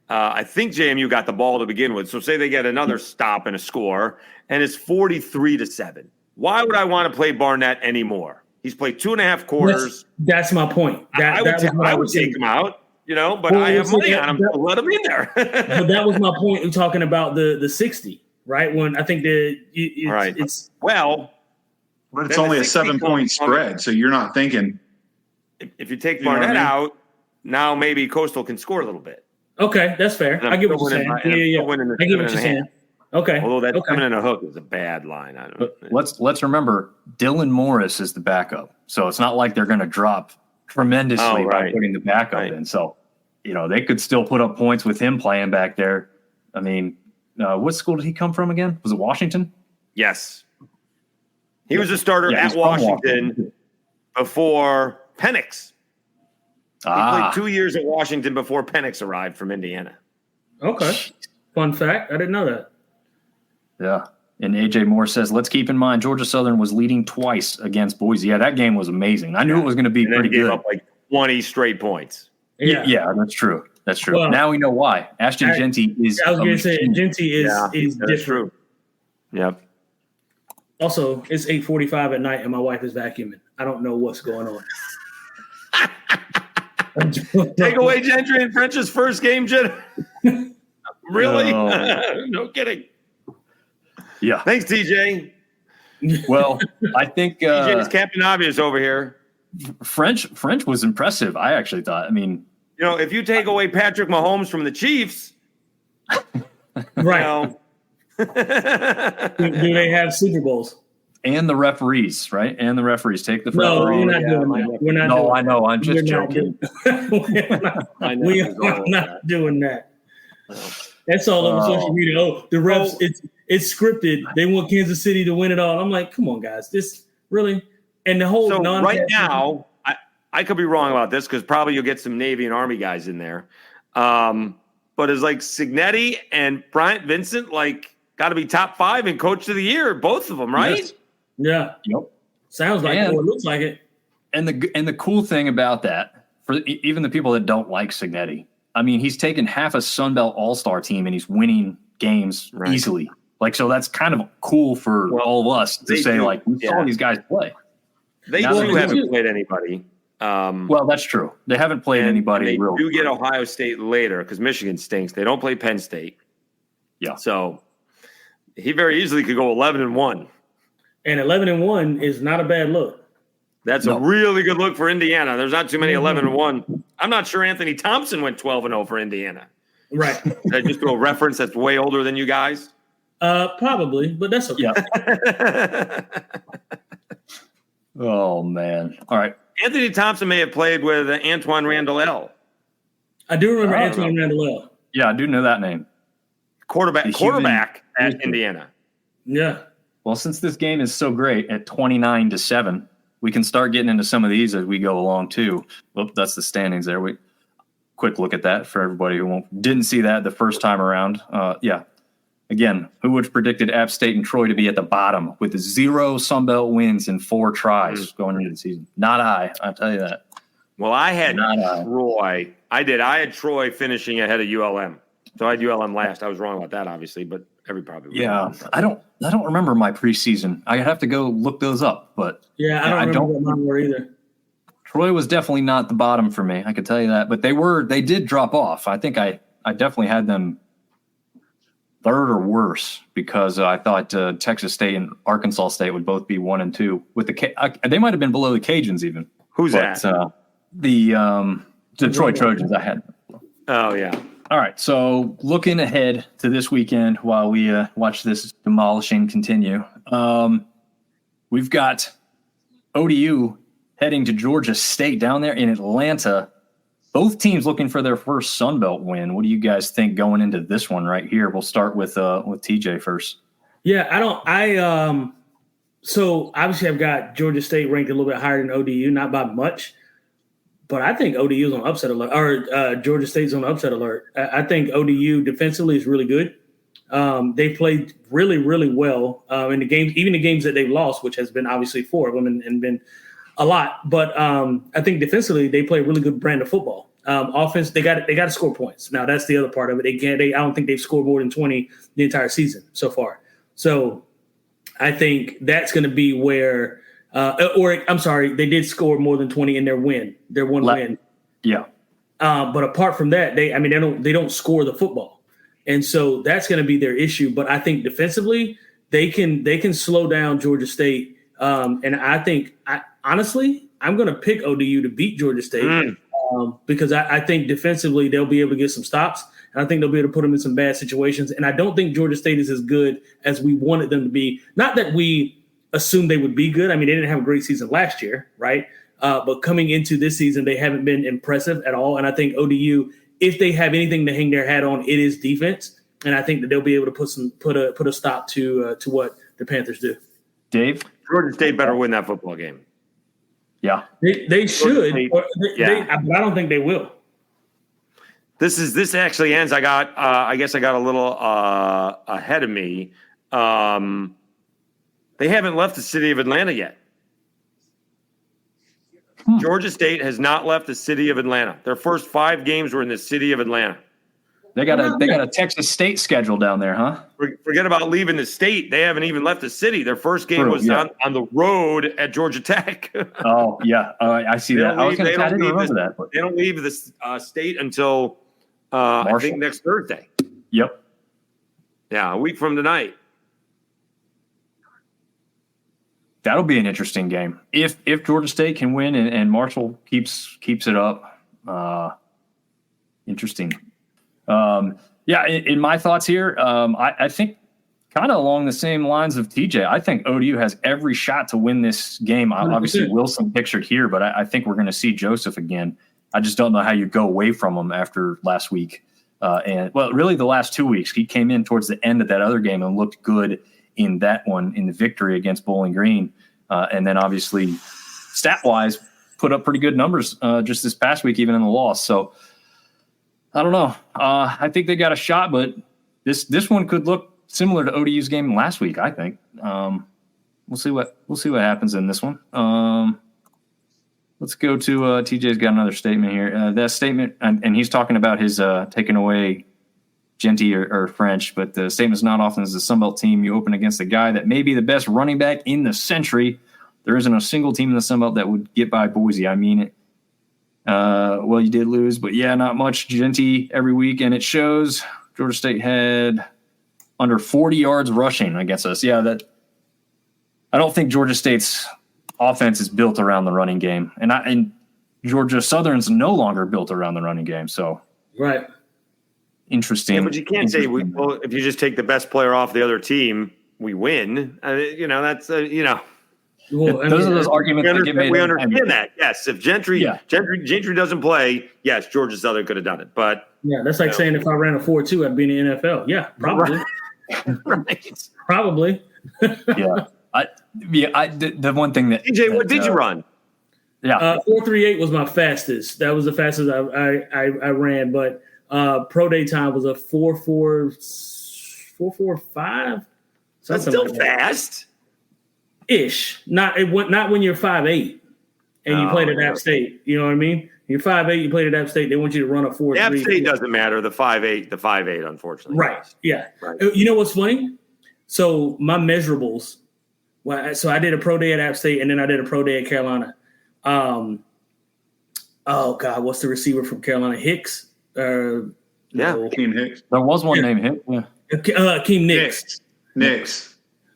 I think JMU got the ball to begin with. So say they get another stop and a score, and it's 43-7. Why would I want to play Barnett anymore? He's played 2.5 quarters. That's my point. I would take him out. But I have money on him to let him in there. But that was my point in talking about the 60, right? When I think it's well, but it's only a 7-point spread, so you're not thinking. If you take Barnett out, now maybe Coastal can score a little bit. Okay, that's fair. I get what you're saying. I get what you're saying. Okay. Although that coming in a hook is a bad line. I don't know. Let's remember Dylan Morris is the backup, so it's not like they're going to drop tremendously by putting the backup in. So, they could still put up points with him playing back there. I mean, what school did he come from again? Was it Washington? Yes. He was a starter at Washington before Penix. He played 2 years at Washington before Penix arrived from Indiana. Okay. Fun fact. I didn't know that. Yeah. And AJ Moore says, let's keep in mind Georgia Southern was leading twice against Boise. Yeah, that game was amazing. I knew it was going to be pretty good. Up like 20 straight points. Yeah, that's true. That's true. Well, now we know why. Ashton Genty is. I was going to say Genty is different. True. Yep. Also, it's 8:45 at night and my wife is vacuuming. I don't know what's going on. Take away Gentry and French's first game, Jen. Really? No kidding. Yeah. Thanks, TJ. Well, I think TJ is Captain Obvious over here. French was impressive. I actually thought. I mean, if you take away Patrick Mahomes from the Chiefs, right? Do they have Super Bowls? And the referees, right? And the referees take the. No, we're not doing that. We're not. No, I know. I'm just joking. We are not doing that. That's all over social media. Oh, the refs, it's scripted. They want Kansas City to win it all. I'm like, come on, guys. This really and the whole right now, I could be wrong about this because probably you'll get some Navy and Army guys in there. But it's like Signetti and Bryant Vincent got to be top 5 in Coach of the Year, both of them, right? Yes. Yeah. Yep. Sounds like it. It looks like it. And the cool thing about that, for even the people that don't like Signetti, I mean, he's taken half a Sun Belt All-Star team and he's winning games easily. So that's kind of cool for all of us to say, we saw these guys play. They Now too they haven't do. played anybody. Well, that's true. They haven't played anybody. They real. do get Ohio State later because Michigan stinks. They don't play Penn State. Yeah. So he very easily could go 11-1. And 11-1 is not a bad look. That's a really good look for Indiana. There's not too many 11-1. I'm not sure Anthony Thompson went 12-0 for Indiana. Right. Did I just do a reference that's way older than you guys? Probably, but that's okay. Yeah. Oh, man. All right. Anthony Thompson may have played with Antoine Randall L. I do remember Antoine Randall. Yeah, I do know that name. Quarterback at Indiana. Yeah. Well, since this game is so great at 29-7, we can start getting into some of these as we go along too. Well, that's the standings there. Quick look at that for everybody who didn't see that the first time around. Yeah. Again, who would have predicted App State and Troy to be at the bottom with 0 Sunbelt wins in 4 tries going into the season? Not I'll tell you that. Well, I had Troy. I had Troy finishing ahead of ULM. So I had ULM last. I was wrong about that, obviously, but probably. Yeah, I don't remember my preseason. I have to go look those up, but yeah, I don't remember what mine were either. Troy was definitely not the bottom for me. I could tell you that, but they did drop off. I think I definitely had them third or worse because I thought Texas State and Arkansas State would both be 1 and 2 with they might have been below the Cajuns even. Who's that? The Detroit Trojans I had. Oh yeah. All right, so looking ahead to this weekend while we watch this demolishing continue, we've got ODU heading to Georgia State down there in Atlanta. Both teams looking for their first Sun Belt win. What do you guys think going into this one right here? We'll start with TJ first. Yeah, so obviously I've got Georgia State ranked a little bit higher than ODU, not by much. But I think ODU is on upset alert, or Georgia State's on upset alert. I think ODU defensively is really good. They played really, really well in the games, even the games that they've lost, which has been obviously 4 of them and been a lot. But I think defensively they play a really good brand of football. Offense, they got to score points. Now that's the other part of it. I don't think they've scored more than 20 the entire season so far. So I think that's going to be where. They did score more than 20 in their win. Their one win. Yeah. But apart from that, they don't score the football. And so that's going to be their issue. But I think defensively, they can slow down Georgia State. And I think honestly, I'm going to pick ODU to beat Georgia State because I think defensively they'll be able to get some stops. And I think they'll be able to put them in some bad situations. And I don't think Georgia State is as good as we wanted them to be. Not that we assumed they would be good. I mean, they didn't have a great season last year, right? But coming into this season, they haven't been impressive at all. And I think ODU, if they have anything to hang their hat on, it is defense. And I think that they'll be able to put a stop to what the Panthers do. Dave? Georgia State better win that football game. Yeah. They should, but I don't think they will. This actually ends. I guess I got a little ahead of me. They haven't left the city of Atlanta yet. Georgia State has not left the city of Atlanta. Their first 5 games were in the city of Atlanta. They got a Texas State schedule down there, huh? Forget about leaving the state. They haven't even left the city. Their first game was on the road at Georgia Tech. Oh, yeah. I see that. I didn't remember that. But. They don't leave the state until I think next Thursday. Yep. Yeah, a week from tonight. That'll be an interesting game. If Georgia State can win and Marshall keeps it up, interesting. In my thoughts here, I think kind of along the same lines of TJ. I think ODU has every shot to win this game. Obviously, Wilson pictured here, but I think we're going to see Joseph again. I just don't know how you go away from him after last week. Really the last 2 weeks. He came in towards the end of that other game and looked good in that one, in the victory against Bowling Green. And then obviously stat-wise put up pretty good numbers just this past week, even in the loss. So I don't know. I think they got a shot, but this one could look similar to ODU's game last week, I think. We'll see what happens in this one. Let's go to TJ's got another statement here. That statement, and he's talking about his taking away Genty or French, but the statement is not often as a Sunbelt team you open against a guy that may be the best running back in the century. There isn't a single team in the Sun Belt that would get by Boise. I mean it. Well, you did lose, but yeah, not much. Genty every week, and it shows. Georgia State had under 40 yards rushing against us. Yeah, that I don't think Georgia State's offense is built around the running game, and Georgia Southern's no longer built around the running game. So right, interesting. Yeah, but you can't say if you just take the best player off the other team, we win. That's Well, those are those arguments that get made. We understand that. Yes, if Gentry doesn't play, yes, Georgia Southern could have done it. But yeah, that's like saying if I ran a 4.2, I'd be in the NFL. Yeah, probably. Right. Probably. Yeah. The one thing that TJ, what did you run? Yeah, 4.38 was my fastest. That was the fastest I ran. But pro day time was a 4.45. That's still like fast. Ish. Not when you're 5'8" and you played at App State. You know what I mean? You're 5'8", you played at App State. They want you to run a 4.3. App State doesn't matter. The 5'8", unfortunately. Right. Yeah. Right. You know what's funny? So my measurables. So I did a pro day at App State, and then I did a pro day at Carolina. Oh God, what's the receiver from Carolina? Hicks. Keem Hicks. there was one named Hicks. Yeah. Keem Nicks.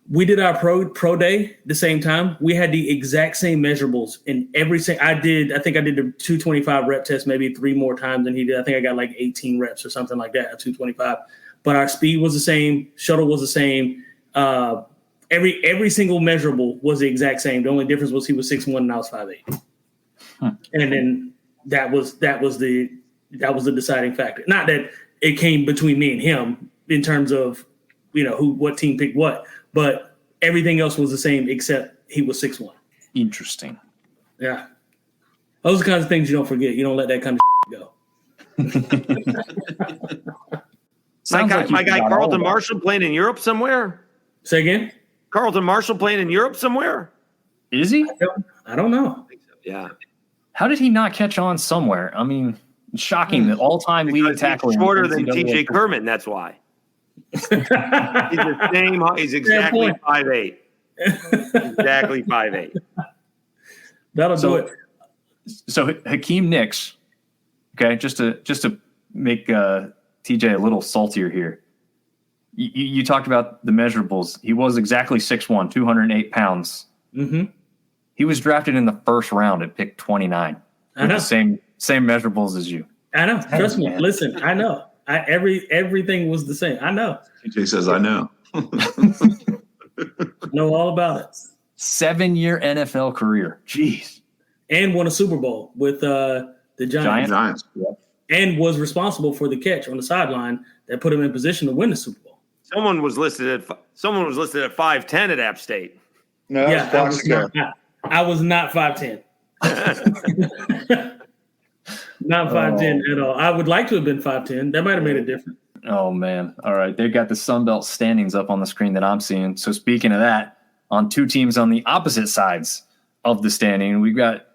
We did our pro day the same time. We had the exact same measurables in every single. I think I did the 225 rep test maybe 3 more times than he did. I think I got like 18 reps or something like that at 225. But our speed was the same. Shuttle was the same. Every single measurable was the exact same. The only difference was he was 6'1" and I was 5'8". And then that was the deciding factor. Not that it came between me and him in terms of what team picked what. But everything else was the same except he was 6'1". Interesting. Yeah. Those are the kinds of things you don't forget. You don't let that kind of go. My guy Carlton Marshall playing in Europe somewhere? Say again? Carlton Marshall playing in Europe somewhere? Is he? I don't know. Yeah. How did he not catch on somewhere? I mean, shocking that all-time leading tackler. He's shorter than TJ Kerman, that's why. He's the same. He's exactly 5'8". Exactly 5'8". That'll do it. So Hakeem Nicks, okay, just to make TJ a little saltier here. You talked about the measurables. He was exactly 6'1", 208 pounds. Mm-hmm. He was drafted in the first round at pick 29. I know. The same measurables as you. I know. Trust me. Listen, I know. Everything was the same. I know. TJ says, I know. Know all about it. 7-year NFL career. Jeez. And won a Super Bowl with the Giants. Yep. And was responsible for the catch on the sideline that put him in position to win the Super Bowl. Someone was listed at 5'10" at App State. No, I was not 5'10". Not 5'10" at all. I would like to have been 5'10". That might have made it different. Oh, man. All right. They've got the Sun Belt standings up on the screen that I'm seeing. So speaking of that, on 2 teams on the opposite sides of the standing, we've got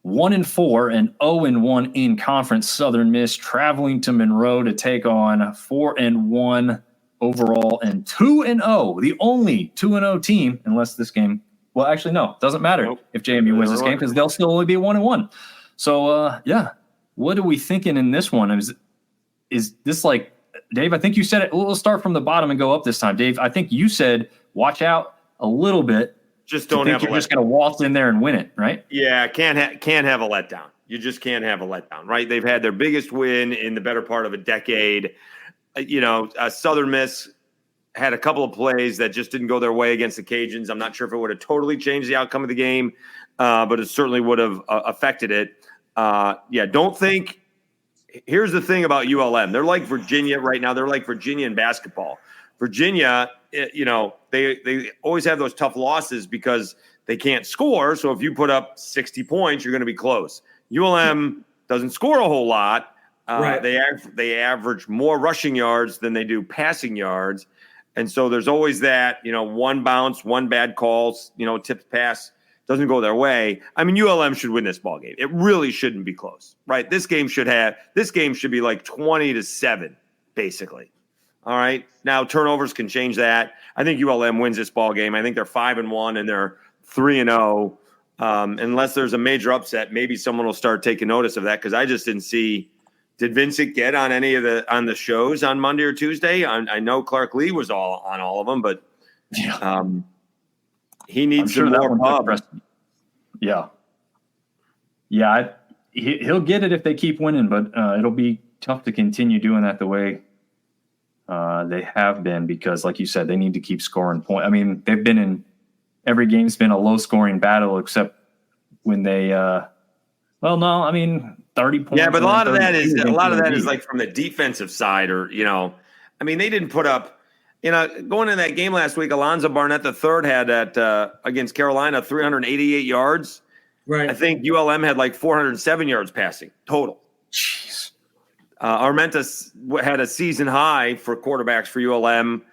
1-4 and 0-1 in conference. Southern Miss traveling to Monroe to take on 4-1 overall and 2-0, the only 2-0 team, unless this game. Well, actually, no, doesn't matter if JMU wins this game because they'll still only be 1-1. So, yeah, what are we thinking in this one? Is this like, Dave? I think you said it. We'll start from the bottom and go up this time, Dave. I think you said watch out a little bit. Just don't have. You're just going to waltz in there and win it, right? Yeah, can't have a letdown. You just can't have a letdown, right? They've had their biggest win in the better part of a decade. Southern Miss had a couple of plays that just didn't go their way against the Cajuns. I'm not sure if it would have totally changed the outcome of the game, but it certainly would have affected it. Don't think. Here's the thing about ULM. They're like Virginia right now. They're like Virginia in basketball. Virginia, they always have those tough losses because they can't score. So if you put up 60 points, you're going to be close. ULM doesn't score a whole lot. Right. They average more rushing yards than they do passing yards. And so there's always that, one bounce, one bad call, tipped pass doesn't go their way. I mean, ULM should win this ball game. It really shouldn't be close, right? This game should be like 20-7, basically. All right. Now turnovers can change that. I think ULM wins this ball game. I think they're 5-1 and they're 3-0. Unless there's a major upset, maybe someone will start taking notice of that, because I just didn't see. Did Vincent get on any of the shows on Monday or Tuesday? I know Clark Lee was on all of them, but he needs some more pub. Yeah. He'll get it if they keep winning, but it'll be tough to continue doing that the way they have been, because, like you said, they need to keep scoring points. I mean, they've been in every game's been a low-scoring battle, except when they 30 points. Yeah, but a lot of that is like from the defensive side, or I mean, they didn't put up. Going in that game last week, Alonzo Barnett III had against Carolina 388 yards. Right. I think ULM had like 407 yards passing total. Jeez. Armenta had a season high for quarterbacks for ULM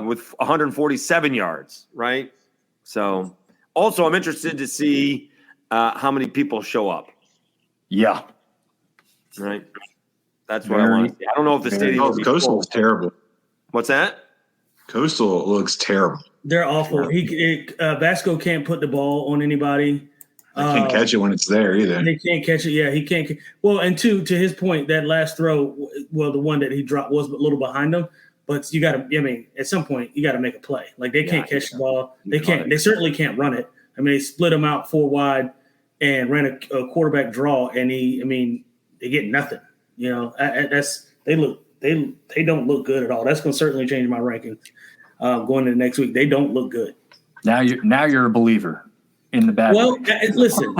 with 147 yards. Right. So, also, I'm interested to see how many people show up. Yeah. Right. That's what I want to see. I don't know if the stadium will be Coastal is terrible. What's that? Coastal looks terrible. They're awful. Vasco can't put the ball on anybody. They can't catch it when it's there either. They can't catch it. Yeah, he can't. Well, and to his point, that last throw, the one that he dropped was a little behind him. But you got to. I mean, at some point, you got to make a play. Like, they can't catch the ball. They can't. They certainly can't run it. I mean, they split him out 4 wide and ran a quarterback draw, and they get nothing. They don't look good at all. That's going to certainly change my rankings going into next week. They don't look good. Now you're a believer in the bad. Well, listen,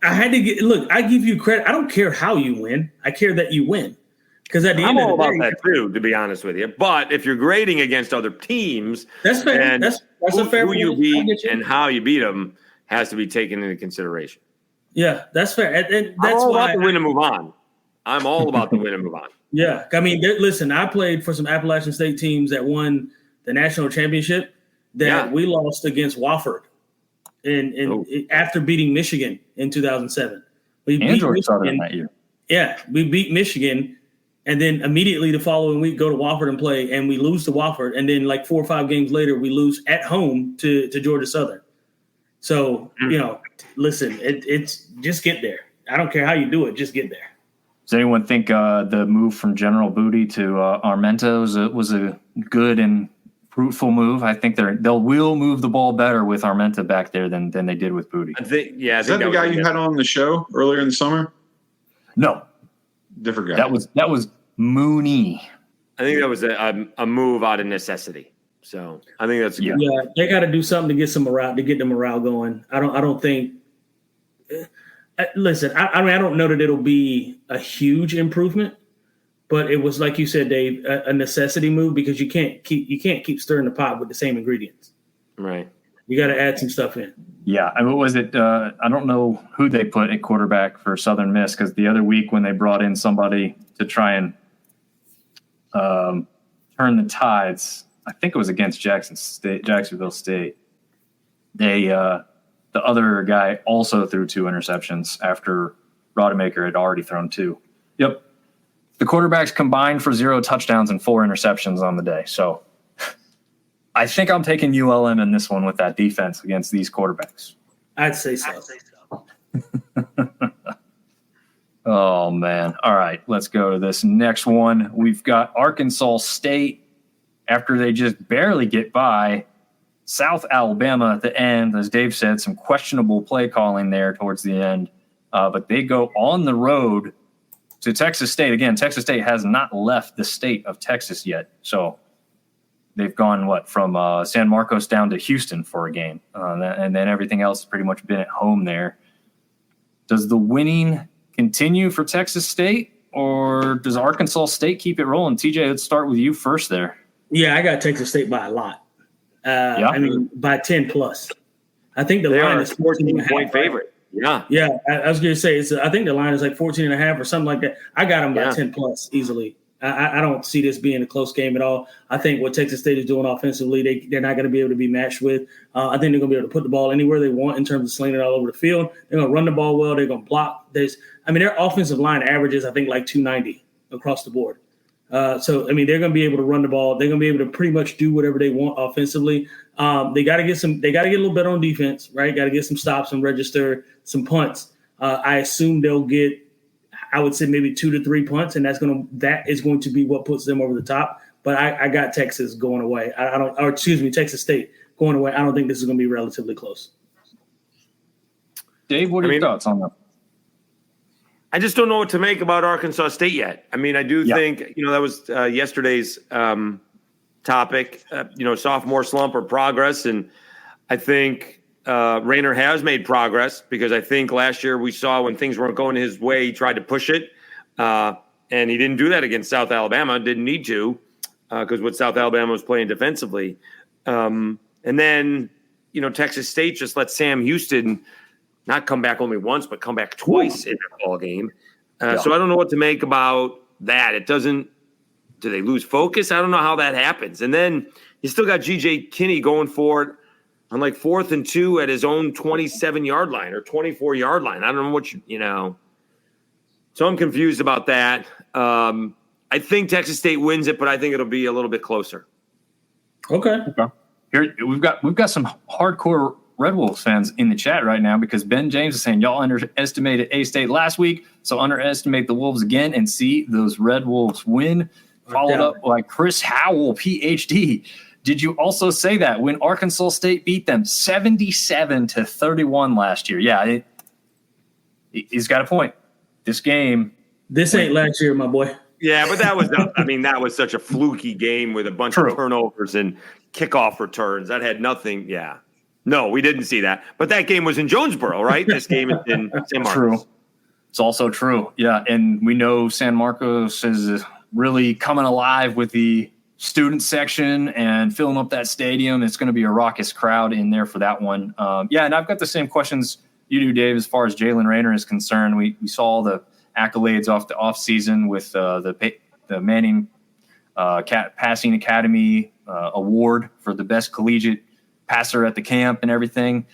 I had to I give you credit. I don't care how you win. I care that you win. Because at the end of the day, I'm all about that too, to be honest with you. But if you're grading against other teams, that's fair. And that's a fair. Who you beat and how you beat them has to be taken into consideration. Yeah, that's fair. And that's I'm all why about the win and move on. I'm all about the win and move on. Yeah, I mean, listen, I played for some Appalachian State teams that won the national championship that we lost against Wofford, after beating Michigan in 2007. We beat Michigan that year. Yeah, we beat Michigan, and then immediately the following week go to Wofford and play, and we lose to Wofford, and then like 4 or 5 games later we lose at home to Georgia Southern. So listen, it's just get there. I don't care how you do it, just get there. Does anyone think the move from General Booty to Armenta was a good and fruitful move? I think they'll move the ball better with Armenta back there than they did with Booty. Is that the guy you had on the show earlier in the summer? No, different guy. That was Mooney. I think that was a move out of necessity. So I think that's good. Yeah, they got to do something to get some morale, to get the morale going. I don't think. Listen, I mean, I don't know that it'll be a huge improvement, but it was, like you said, Dave, a necessity move, because you can't keep stirring the pot with the same ingredients. Right. You got to add some stuff in. Yeah. And what was it? I don't know who they put at quarterback for Southern Miss, because the other week when they brought in somebody to try and turn the tides, I think it was against Jacksonville State. The other guy also threw 2 interceptions after Rodemaker had already thrown 2. Yep. The quarterbacks combined for 0 touchdowns and 4 interceptions on the day. So I think I'm taking ULM in this one with that defense against these quarterbacks. I'd say so. Oh, man. All right, let's go to this next one. We've got Arkansas State, after they just barely get by South Alabama at the end. As Dave said, some questionable play calling there towards the end. But they go on the road to Texas State. Again, Texas State has not left the state of Texas yet. So they've gone, from San Marcos down to Houston for a game. And then everything else has pretty much been at home there. Does the winning continue for Texas State, or does Arkansas State keep it rolling? TJ, let's start with you first there. Yeah, I got Texas State by a lot. I mean, by 10 plus. I think the line is 14-point favorite. Yeah. Yeah, I was going to say, I think the line is like 14.5 or something like that. I got them by 10 plus easily. I don't see this being a close game at all. I think what Texas State is doing offensively, they're not going to be able to be matched with. I think they're going to be able to put the ball anywhere they want in terms of slinging it all over the field. They're going to run the ball well. They're going to block. Their offensive line averages, I think, like 290 across the board. So, I mean, they're going to be able to run the ball. They're going to be able to pretty much do whatever they want offensively. They got to get a little better on defense, right? Got to get some stops and register some punts. I assume they'll get, I would say maybe 2 to 3 punts, and that is going to be what puts them over the top. But I got Texas going away. Texas State going away. I don't think this is going to be relatively close. Dave, what are your thoughts on that? I just don't know what to make about Arkansas State yet. I mean, I do think, that was yesterday's topic, sophomore slump or progress. And I think Rayner has made progress, because I think last year we saw when things weren't going his way, he tried to push it. And he didn't do that against South Alabama, didn't need to, because what South Alabama was playing defensively. And then, Texas State just let Sam Houston not come back only once, but come back twice in that ball game. So I don't know what to make about that. Do they lose focus? I don't know how that happens. And then you still got G.J. Kinney going for it on like 4th and 2 at his own 27-yard line or 24-yard line. I don't know what So I'm confused about that. I think Texas State wins it, but I think it'll be a little bit closer. Okay. Here we've got some hardcore Red Wolves fans in the chat right now, because Ben James is saying y'all underestimated A-State last week, so underestimate the Wolves again and see those Red Wolves win. Followed up by Chris Howell, PhD. Did you also say that when Arkansas State beat them 77-31 last year? Yeah, he's got a point. This ain't last year, my boy. Yeah, but that was such a fluky game with a bunch of turnovers and kickoff returns. That had nothing. Yeah. No, we didn't see that. But that game was in Jonesboro, right? This game is in San Marcos. True. It's also true. Yeah, and we know San Marcos is really coming alive with the student section and filling up that stadium. It's going to be a raucous crowd in there for that one. And I've got the same questions you do, Dave, as far as Jalen Rayner is concerned. We saw the accolades off the offseason with the Manning Passing Academy award for the best collegiate passer at the camp and everything.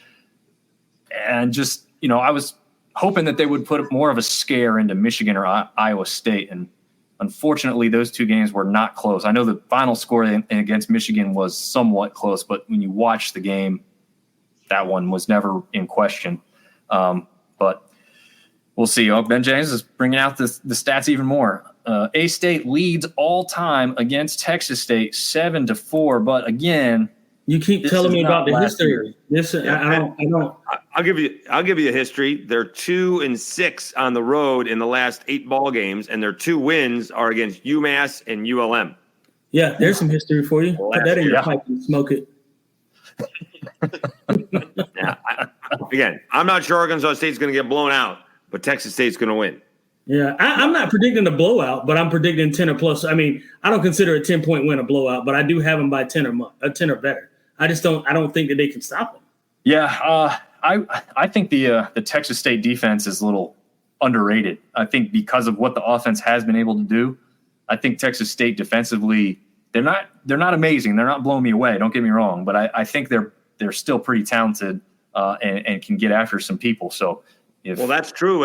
And just, I was hoping that they would put more of a scare into Michigan or Iowa State. And unfortunately, those two games were not close. I know the final score against Michigan was somewhat close, but when you watch the game, that one was never in question. But we'll see. Ben James is bringing out the stats even more. A-State leads all time against Texas State 7-4. But again, you keep telling me about the history. I don't. I'll give you a history. They're 2-6 on the road in the last 8 ball games, and their 2 wins are against UMass and ULM. Yeah, there's some history for you. Put that in your pipe and smoke it. Again, I'm not sure Arkansas State's going to get blown out, but Texas State's going to win. Yeah, I'm not predicting a blowout, but I'm predicting 10 or plus. I mean, I don't consider a 10-point win a blowout, but I do have them by 10 or better. I don't think that they can stop them. Yeah, I think the Texas State defense is a little underrated. I think because of what the offense has been able to do, I think Texas State defensively, they're not amazing. They're not blowing me away. Don't get me wrong, but I think they're still pretty talented and can get after some people. So. Well, that's true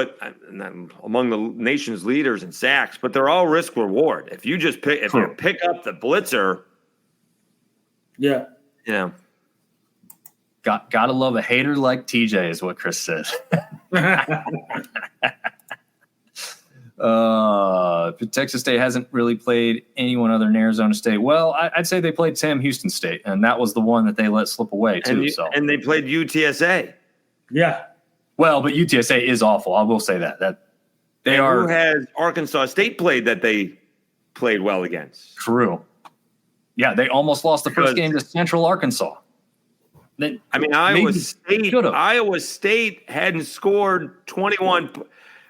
among the nation's leaders in sacks, but they're all risk reward. If you just pick up the blitzer, yeah, gotta love a hater like TJ is what Chris says. Texas State hasn't really played anyone other than Arizona State. Well, I'd say they played Sam Houston State, and that was the one that they let slip away too. And they played UTSA. Yeah. Well, but UTSA is awful. I will say that they are. Who has Arkansas State played that they played well against? True. Yeah, they almost lost the first game to Central Arkansas. Iowa State hadn't scored 21.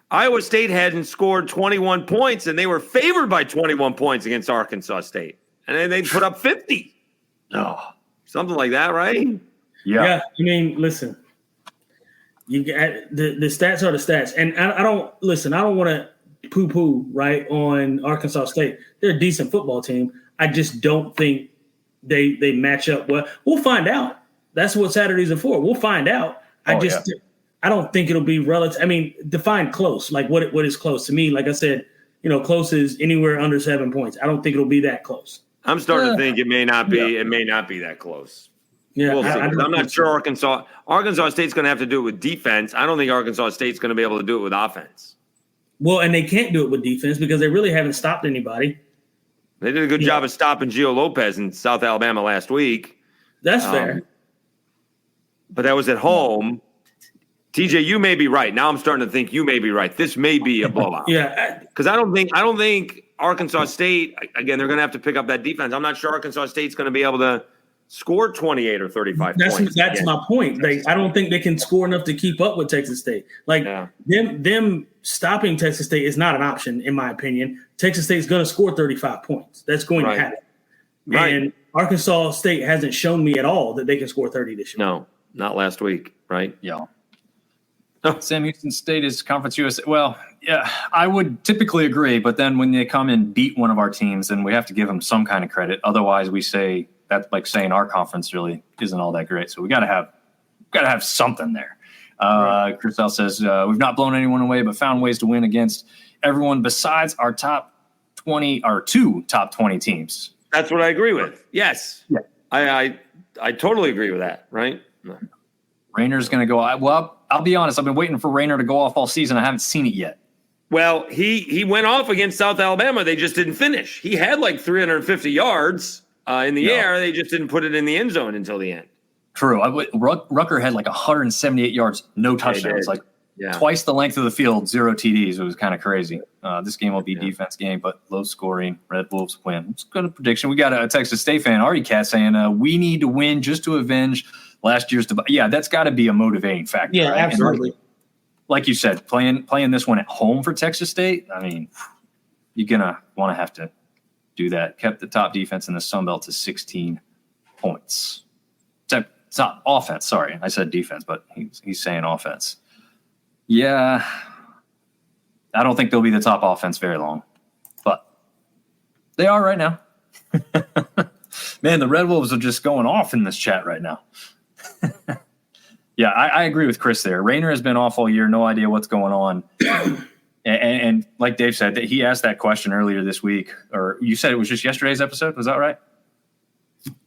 Iowa State hadn't scored 21 points, and they were favored by 21 points against Arkansas State, and then they put up 50. Something like that, right? Yeah. I mean, listen. You get the stats are the stats, and I don't want to poo-poo right on Arkansas State. They're a decent football team. I just don't think they match up well. We'll find out. That's what Saturdays are for. We'll find out. I don't think it'll be relative. I mean, define close. Like what is close to me? Like I said, close is anywhere under 7 points. I don't think it'll be that close. I'm starting to think it may not be. It may not be that close. Yeah, We'll see. I I'm not sure Arkansas State's going to have to do it with defense. I don't think Arkansas State's going to be able to do it with offense. Well, and they can't do it with defense because they really haven't stopped anybody. They did a good job of stopping Gio Lopez in South Alabama last week. That's fair. But that was at home. TJ, you may be right. Now I'm starting to think you may be right. This may be a blowout. Yeah. Because I don't think Arkansas State, again, they're going to have to pick up that defense. I'm not sure Arkansas State's going to be able to score 28 or 35 points. That's my point. I don't think they can score enough to keep up with Texas State. Them stopping Texas State is not an option, in my opinion. Texas State's going to score 35 points. That's going to happen. Right. And Arkansas State hasn't shown me at all that they can score 30 this year. No, not last week, right? Yeah. Sam Houston State is Conference USA. Well, yeah, I would typically agree, but then when they come and beat one of our teams, then we have to give them some kind of credit. Otherwise, we say that's like saying our conference really isn't all that great. So we got to have something there. Right. Chris L says we've not blown anyone away, but found ways to win against everyone besides our top 20 or 2 top 20 teams. That's what I agree with. Yes, yeah. I totally agree with that. Right. No. Raynor's going to go. Well, I'll be honest. I've been waiting for Raynor to go off all season. I haven't seen it yet. Well, he went off against South Alabama. They just didn't finish. He had like 350 yards in the air. They just didn't put it in the end zone until the end. True. Rucker had like 178 yards, no touchdowns. Like twice the length of the field, 0 TDs. It was kind of crazy. This game will be defense game, but low scoring. Red Wolves win. It's a good prediction. We got a Texas State fan, Artie Cat, saying we need to win just to avenge last year's debate. Yeah, that's got to be a motivating factor. Yeah, right? absolutely. Like you said, playing this one at home for Texas State, I mean, you're going to want to have to do that. Kept the top defense in the Sun Belt to 16 points. It's not offense. Sorry, I said defense, but he's saying offense. Yeah, I don't think they'll be the top offense very long, but they are right now. Man, the Red Wolves are just going off in this chat right now. Yeah, I agree with Chris there. Raynor has been off all year. No idea what's going on. and like Dave said, that he asked that question earlier this week, or you said it was just yesterday's episode. Was that right?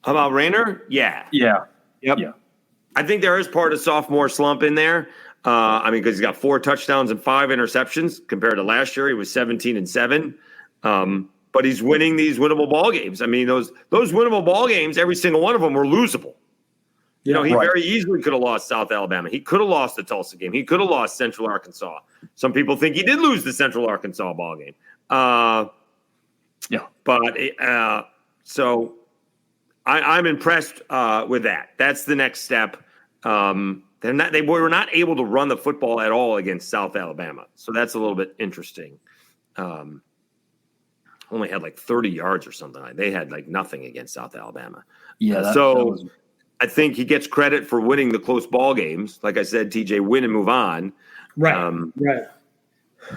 How about Raynor? Yeah. Yeah. Yep. Yeah. I think there is part of sophomore slump in there. Because he's got 4 touchdowns and 5 interceptions compared to last year. He was 17-7. But he's winning these winnable ball games. I mean, those winnable ball games, every single one of them were losable. He very easily could have lost South Alabama. He could have lost the Tulsa game. He could have lost Central Arkansas. Some people think he did lose the Central Arkansas ball game. So I'm impressed with that. That's the next step. They were not able to run the football at all against South Alabama. So that's a little bit interesting. Only had like 30 yards or something. They had like nothing against South Alabama. Yeah. I think he gets credit for winning the close ball games. Like I said, TJ, win and move on. Right. Right.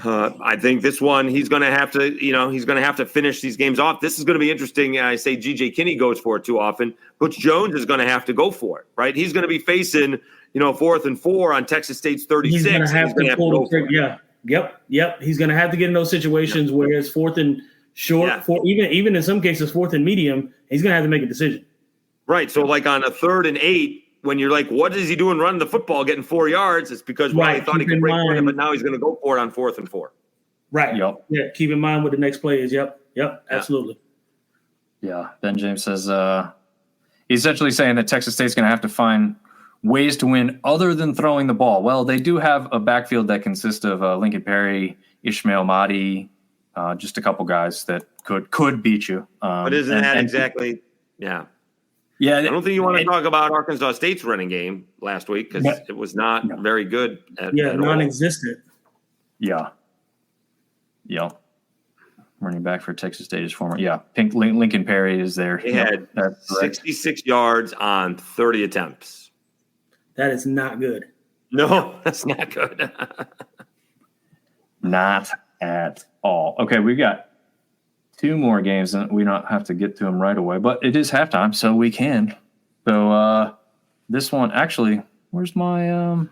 I think this one he's going to have to finish these games off. This is going to be interesting. I say GJ Kinney goes for it too often. Butch Jones is going to have to go for it, right? He's going to be facing 4th and 4 on Texas State's 36. He's going to have to pull the trigger. Yeah. Yep. He's going to have to get in those situations where it's 4th and short, even in some cases 4th and medium. He's going to have to make a decision. Right. So like on a 3rd and 8, when you're like, what is he doing running the football, getting 4 yards? It's because he thought he could break for him, but now he's going to go for it on 4th and 4. Right. Yep. Yeah. Keep in mind what the next play is. Yep. Absolutely. Yeah. Ben James says he's essentially saying that Texas State's going to have to find ways to win other than throwing the ball. Well, they do have a backfield that consists of Lincoln Perry, Ishmael Mahdi, just a couple guys that could beat you. But isn't that exactly? Yeah. Yeah. I don't think you want to talk about Arkansas State's running game last week because it was not very good. Non-existent. Yeah. Yeah. Running back for Texas State is former. Yeah. Lincoln Perry is there. He had 66 yards on 30 attempts. That is not good. No, that's not good. Not at all. Okay, we got 2 more games, and we don't have to get to them right away, but it is halftime, so we can. So this one, actually, where's my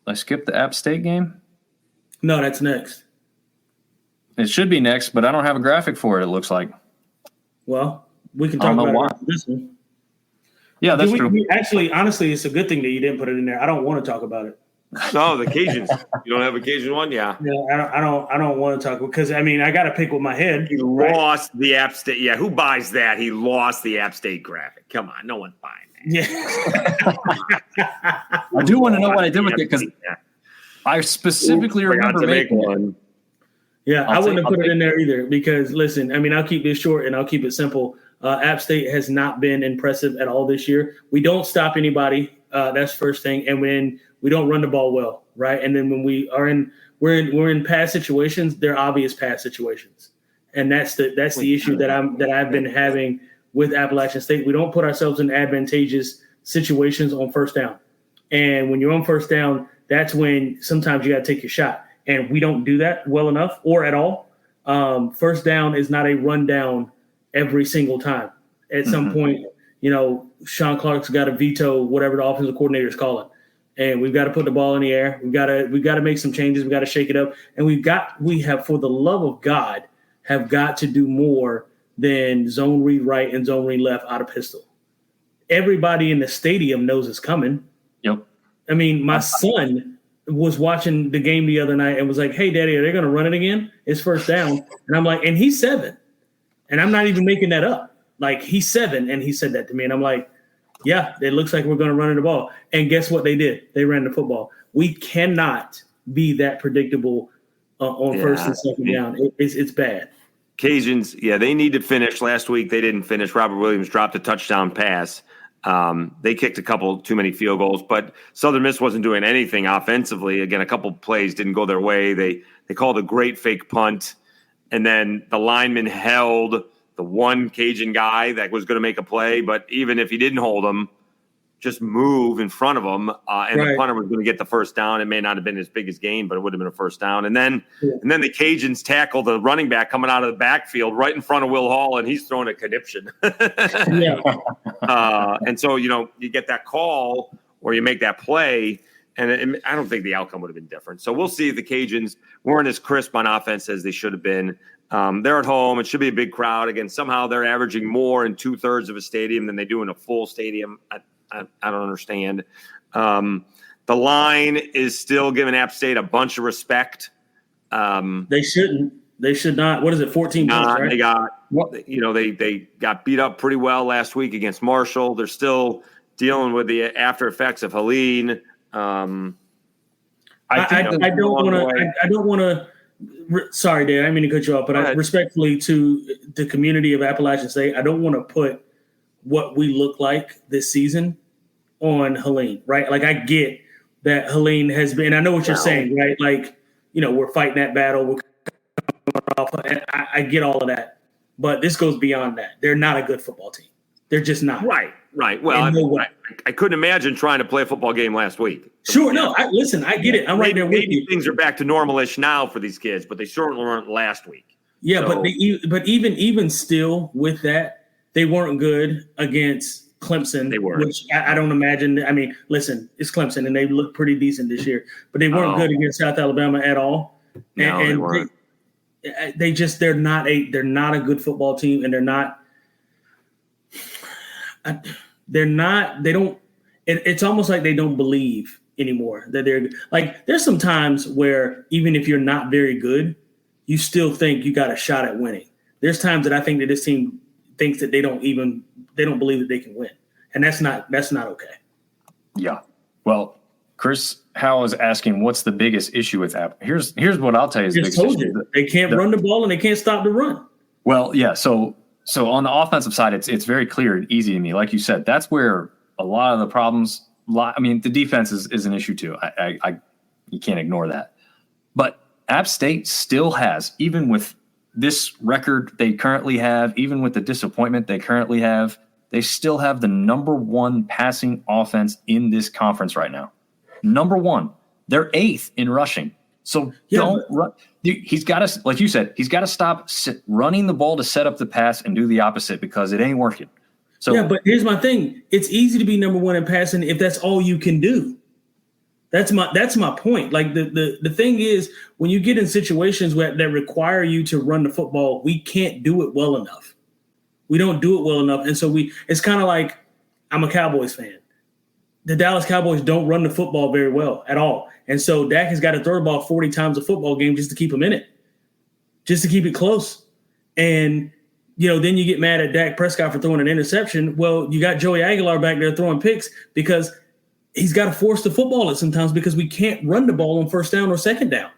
I skipped the App State game? No, that's next. It should be next, but I don't have a graphic for it, it looks like. Well, we can talk about this one. Yeah, that's true. Actually, honestly, it's a good thing that you didn't put it in there. I don't want to talk about it. No, the Cajuns. You don't have a Cajun one? Yeah. Yeah, I don't want to talk because I got to pick with my head. He lost the App State. Yeah, who buys that? He lost the App State graphic. Come on, no one's buying that. Yeah. I do want to know what I did with it because I specifically remember making one. Yeah, I wouldn't have put it in there either because, listen, I'll keep this short and I'll keep it simple. App State has not been impressive at all this year. We don't stop anybody. That's first thing. And when we don't run the ball well, right? And then when we're in pass situations, they're obvious pass situations. And that's the issue that I've been having with Appalachian State. We don't put ourselves in advantageous situations on first down. And when you're on first down, that's when sometimes you got to take your shot. And we don't do that well enough or at all. First down is not a rundown every single time. At some point, Sean Clark's got to veto whatever the offensive coordinator is calling. And we've got to put the ball in the air. We've got to make some changes. We've got to shake it up. And we have, for the love of God, have got to do more than zone read right and zone read left out of pistol. Everybody in the stadium knows it's coming. Yep. My son was watching the game the other night and was like, "Hey, Daddy, are they going to run it again? It's first down." And I'm like, and he's 7. And I'm not even making that up. Like, he's 7, and he said that to me. And I'm like, yeah, it looks like we're going to run the ball. And guess what they did? They ran the football. We cannot be that predictable on first and second down. It's bad. Cajuns, they need to finish. Last week they didn't finish. Robert Williams dropped a touchdown pass. They kicked a couple too many field goals, but Southern Miss wasn't doing anything offensively. Again, a couple plays didn't go their way. They called a great fake punt, and then the lineman held the one Cajun guy that was going to make a play, but even if he didn't hold him, just move in front of him, and the punter was going to get the first down. It may not have been his biggest gain, but it would have been a first down. And then the Cajuns tackle the running back coming out of the backfield right in front of Will Hall, and he's throwing a conniption. And so, you get that call or you make that play, and I don't think the outcome would have been different. So we'll see if the Cajuns weren't as crisp on offense as they should have been. They're at home. It should be a big crowd. Again, somehow they're averaging more in 2/3 of a stadium than they do in a full stadium. I don't understand. The line is still giving App State a bunch of respect. They shouldn't. They should not. What is it? 14 points, right? They got beat up pretty well last week against Marshall. They're still dealing with the after effects of Helene. I don't want to. Sorry, Dave. I didn't mean to cut you off, but respectfully to the community of Appalachian State, I don't want to put what we look like this season on Helene, right? Like, I get that Helene has been, I know what you're saying, right? Like, we're fighting that battle. We're coming off, and I get all of that. But this goes beyond that. They're not a good football team. They're just not. Right. Well, I couldn't imagine trying to play a football game last week. Sure. No, listen, I get it. I'm right there with you. Things are back to normal-ish now for these kids, but they certainly weren't last week. Yeah, so. but even still with that, they weren't good against Clemson. They weren't. Which I don't imagine. Listen, it's Clemson, and they look pretty decent this year. But they weren't good against South Alabama at all. No, they weren't. They're not a good football team, and it's almost like they don't believe anymore that they're like, there's some times where even if you're not very good, you still think you got a shot at winning. There's times that I think that this team thinks that they don't believe that they can win. And that's not okay. Yeah. Well, Chris Howe is asking, what's the biggest issue with App? Here's what I'll tell you is the biggest issue. They can't run the ball and they can't stop the run. Well, yeah. So on the offensive side, it's very clear and easy to me. Like you said, that's where a lot of the problems lie. The defense is an issue too. You can't ignore that. But App State still has, even with this record they currently have, even with the disappointment they currently have, they still have the number 1 passing offense in this conference right now. Number 1. They're 8th in rushing. So don't run. He's got to, like you said, he's got to stop running the ball to set up the pass and do the opposite because it ain't working. So yeah, but here's my thing. It's easy to be number 1 in passing if that's all you can do. That's my point. Like the thing is, when you get in situations that require you to run the football, we can't do it well enough. We don't do it well enough. And so it's kind of like, I'm a Cowboys fan. The Dallas Cowboys don't run the football very well at all. And so Dak has got to throw the ball 40 times a football game just to keep him in it, just to keep it close. And, then you get mad at Dak Prescott for throwing an interception. Well, you got Joey Aguilar back there throwing picks because he's got to force the football at sometimes because we can't run the ball on first down or second down.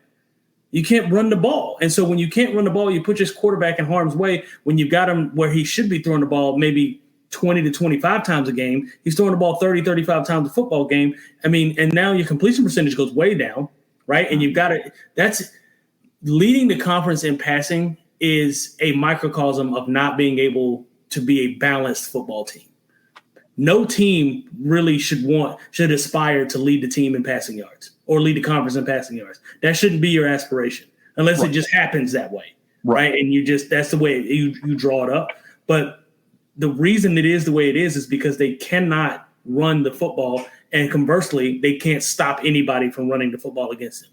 You can't run the ball. And so when you can't run the ball, you put your quarterback in harm's way. When you've got him where he should be throwing the ball maybe 20 to 25 times a game, he's throwing the ball 30, 35 times a football game. And now your completion percentage goes way down, right? And you've got to – that's leading the conference in passing is a microcosm of not being able to be a balanced football team. No team really should aspire to lead the team in passing yards or lead the conference in passing yards. That shouldn't be your aspiration unless it just happens that way, right? And that's the way you draw it up. But the reason it is the way it is because they cannot run the football, and conversely, they can't stop anybody from running the football against them.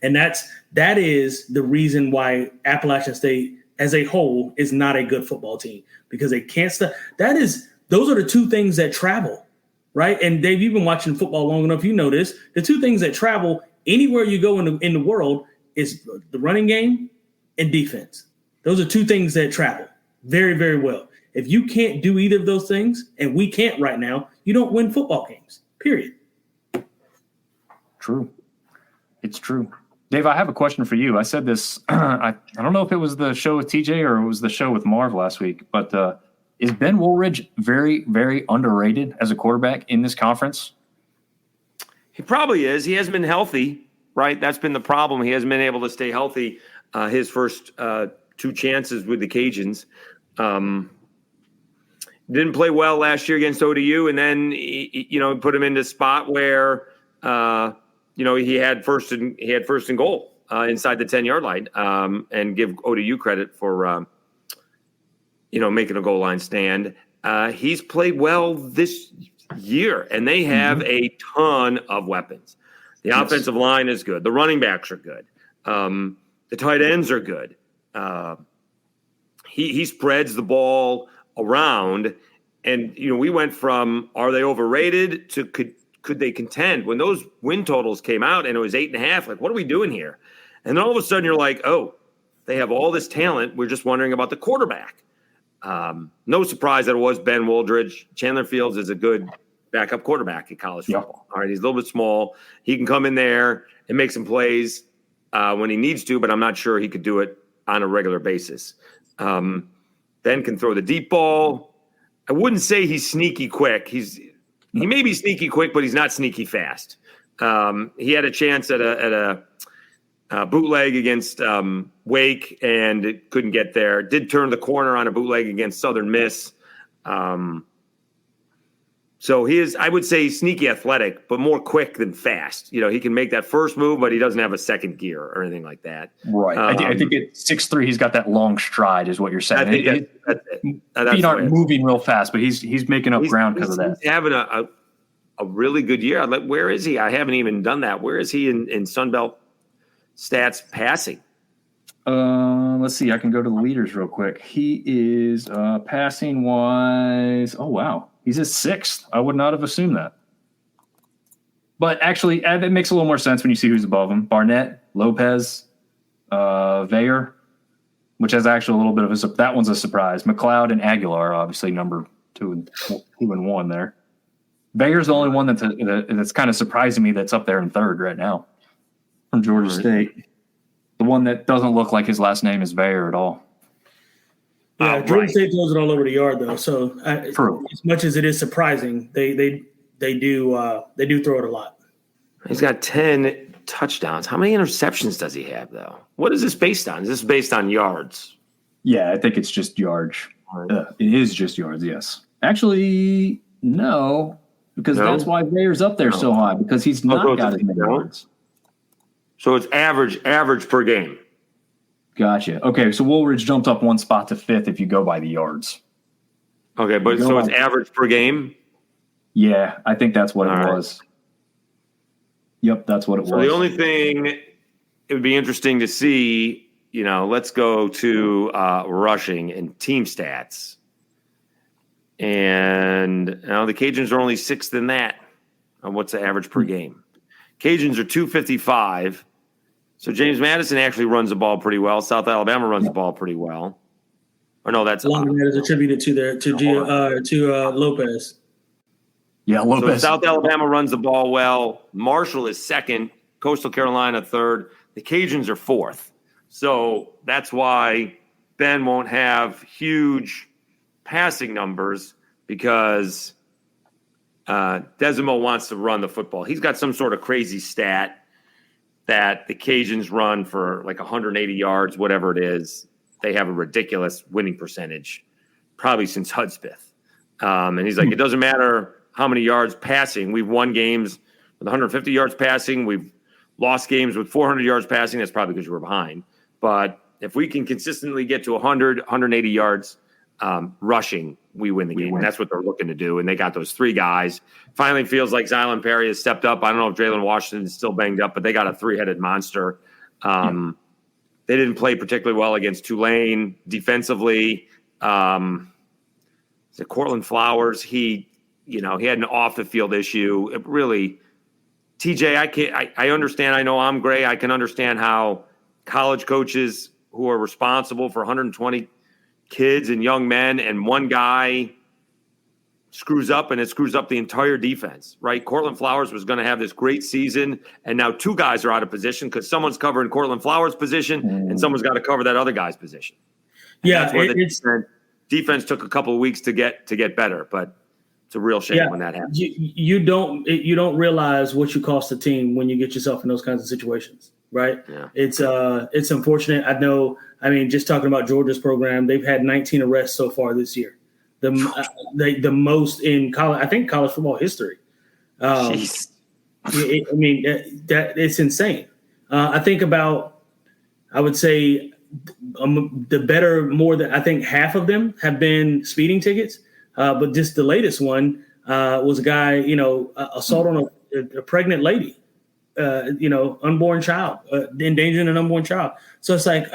And that is the reason why Appalachian State as a whole is not a good football team, because they can't stop. Those are the two things that travel, right? And Dave, you've been watching football long enough. You know this. The two things that travel anywhere you go in the world is the running game and defense. Those are two things that travel very, very well. If you can't do either of those things, and we can't right now, you don't win football games, period. True. It's true. Dave, I have a question for you. I said this, I don't know if it was the show with TJ or it was the show with Marv last week, but is Ben Woolridge very, very underrated as a quarterback in this conference? He probably is. He hasn't been healthy, right? That's been the problem. He hasn't been able to stay healthy his first two chances with the Cajuns. Didn't play well last year against ODU, and then put him in a spot where he had first and goal inside the 10-yard line, and give ODU credit for making a goal line stand. He's played well this year, and they have a ton of weapons. The offensive line is good. The running backs are good. The tight ends are good. He spreads the ball around, and we went from are they overrated to could they contend? When those win totals came out and it was 8.5, like, what are we doing here? And then all of a sudden you're like, oh, they have all this talent. We're just wondering about the quarterback. No surprise that it was Ben Woolridge. Chandler Fields is a good backup quarterback in college football. All right, he's a little bit small. He can come in there and make some plays when he needs to, but I'm not sure he could do it on a regular basis. Ben can throw the deep ball. I wouldn't say he's sneaky quick. He may be sneaky quick, but he's not sneaky fast. He had a chance at a bootleg against Wake and couldn't get there. Did turn the corner on a bootleg against Southern Miss. So he is, I would say, sneaky athletic, but more quick than fast. He can make that first move, but he doesn't have a second gear or anything like that. Right. I think at 6'3", he's got that long stride, is what you're saying. I think that's it. Feet aren't moving real fast, but he's making up ground because of that. He's having a really good year. Where is he? I haven't even done that. Where is he in Sunbelt stats passing? Let's see. I can go to the leaders real quick. He is passing wise. Oh, wow. He's at 6th. I would not have assumed that. But actually, it makes a little more sense when you see who's above him. Barnett, Lopez, Veyer, which has actually a little bit of that one's a surprise. McLeod and Aguilar, obviously number 2 and 1 there. Veyer's the only one that's kind of surprising me that's up there in 3rd right now from Georgia State. The one that doesn't look like his last name is Veyer at all. Yeah, Georgia State throws it all over the yard, though. So as much as it is surprising, they do throw it a lot. He's got 10 touchdowns. How many interceptions does he have, though? What is this based on? Is this based on yards? Yeah, I think it's just yards. It is just yards, yes. Actually, no, because that's why Veyer's up there so high, because he's not got as many yards. So it's average per game. Gotcha. Okay, so Woolridge jumped up one spot to 5th if you go by the yards. Okay, but so it's average per game? Yeah, I think that's what it was. Yep, that's what it was. The only thing it would be interesting to see, let's go to rushing and team stats. And now the Cajuns are only sixth in that. What's the average per game? Cajuns are 255. So James Madison actually runs the ball pretty well. South Alabama runs the ball pretty well. Or no, that's a lot of that is attributed to Lopez. Yeah, Lopez. So South Alabama runs the ball well. Marshall is second. Coastal Carolina third. The Cajuns are fourth. So that's why Ben won't have huge passing numbers because Desimo wants to run the football. He's got some sort of crazy stat that the Cajuns run for like 180 yards, whatever it is. They have a ridiculous winning percentage, probably since Hudspeth. And he's like, it doesn't matter how many yards passing. We've won games with 150 yards passing. We've lost games with 400 yards passing. That's probably because you were behind. But if we can consistently get to 100, 180 yards rushing, we win the game. And that's what they're looking to do. And they got those three guys. Finally feels like Zylan Perry has stepped up. I don't know if Jalen Washington is still banged up, but they got a three-headed monster. They didn't play particularly well against Tulane defensively. The Cortland Flowers, he had an off-the-field issue. It really, TJ, I understand. I know I'm Gray. I can understand how college coaches who are responsible for 120 kids and young men, and one guy screws up, and it screws up the entire defense, right? Cortland Flowers was going to have this great season, and now two guys are out of position because someone's covering Cortland Flowers' position, and someone's got to cover that other guy's position. And that's where the defense took a couple of weeks to get better, but it's a real shame when that happens. You don't realize what you cost the team when you get yourself in those kinds of situations, right? Yeah. It's unfortunate. I know. I mean, just talking about Georgia's program, they've had 19 arrests so far this year. The most in college, I think, college football history. That it's insane. I think about, I would say, I think half of them have been speeding tickets. But just the latest one was a guy, assault on a pregnant lady, unborn child, endangering an unborn child. So it's like,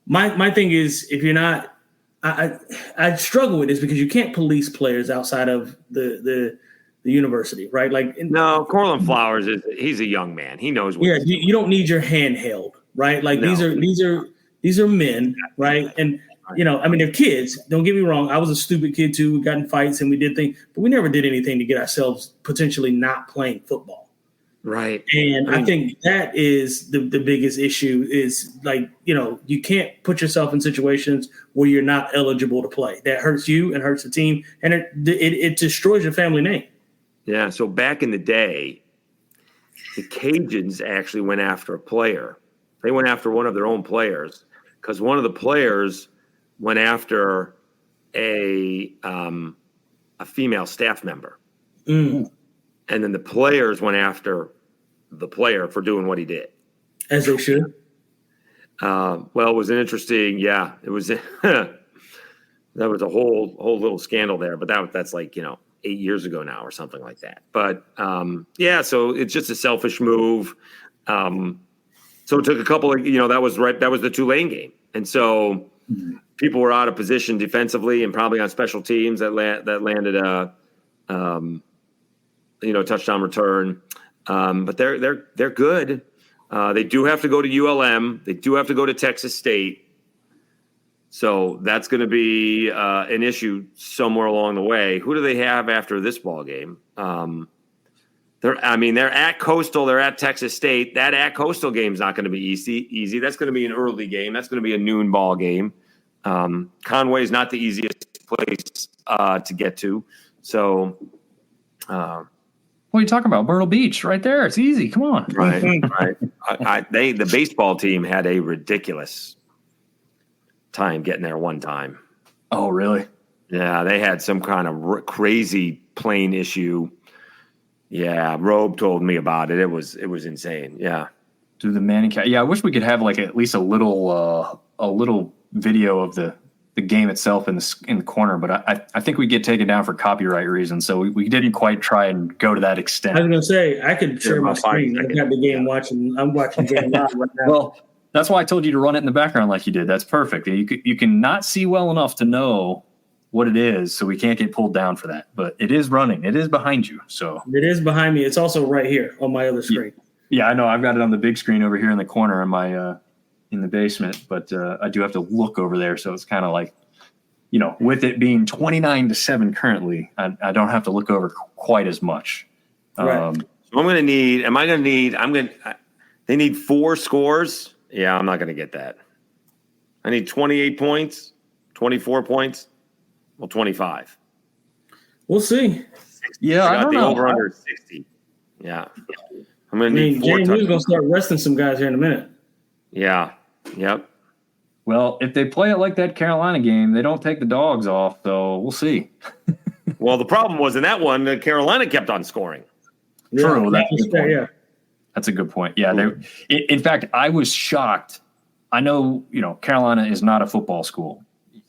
my thing is, if you're not, I struggle with this because you can't police players outside of the university, right? No, Cortland Flowers he's a young man. He knows. You don't need your hand held, right? These are men, right? And they're kids. Don't get me wrong. I was a stupid kid too. We got in fights and we did things, but we never did anything to get ourselves potentially not playing football. Right. And I think that is the biggest issue is you can't put yourself in situations where you're not eligible to play. That hurts you and hurts the team, and it destroys your family name. Yeah. So back in the day, the Cajuns actually went after a player. They went after one of their own players because one of the players went after a female staff member. Mm. And then the players went after the player for doing what he did. As they should. Well, it was an interesting, it was, that was a whole little scandal there, but that's 8 years ago now or something like that. But so it's just a selfish move. So it took a couple of, that was the Tulane game. And so people were out of position defensively and probably on special teams that landed a touchdown return. But they're good. They do have to go to ULM. They do have to go to Texas State. So that's going to be an issue somewhere along the way. Who do they have after this ball game? They're at Coastal. They're at Texas State. That at Coastal game is not going to be easy. That's going to be an early game. That's going to be a noon ball game. Conway is not the easiest place to get to. So, what are you talking about? Myrtle Beach, right there. It's easy. Come on. Right. The baseball team had a ridiculous time getting there one time. Oh, really? Yeah, they had some kind of crazy plane issue. Yeah, Robe told me about it. It was insane. Yeah. Do the Manning Cat? Yeah, I wish we could have at least a little video of the game itself in the corner, but I think we get taken down for copyright reasons, so we didn't quite try and go to that extent. I was going to say I could share my screen. I got the game watching. I'm watching the game live right now. Well, that's why I told you to run it in the background like you did. That's perfect. You can not see well enough to know what it is, so we can't get pulled down for that. But it is running. It is behind you. So it is behind me. It's also right here on my other screen. Yeah, I know. I've got it on the big screen over here in the corner in my in the basement, but I do have to look over there. So it's kind of like, with it being 29-7 currently, I don't have to look over quite as much. Right. So they need 4 scores. Yeah, I'm not going to get that. I need 28 points, 24 points, 25. We'll see. Yeah, I don't got the know. over under 60. Yeah. I'm going to need 4 James, touchdowns. we're going to start resting some guys here in a minute. Yeah. Yep. Well, if they play it like that Carolina game, they don't take the dogs off, so we'll see. Well, the problem was in that one, Carolina kept on scoring. True. Yeah, That's a good point. yeah. That's a good point. Yeah. In fact, I was shocked. I know, Carolina is not a football school.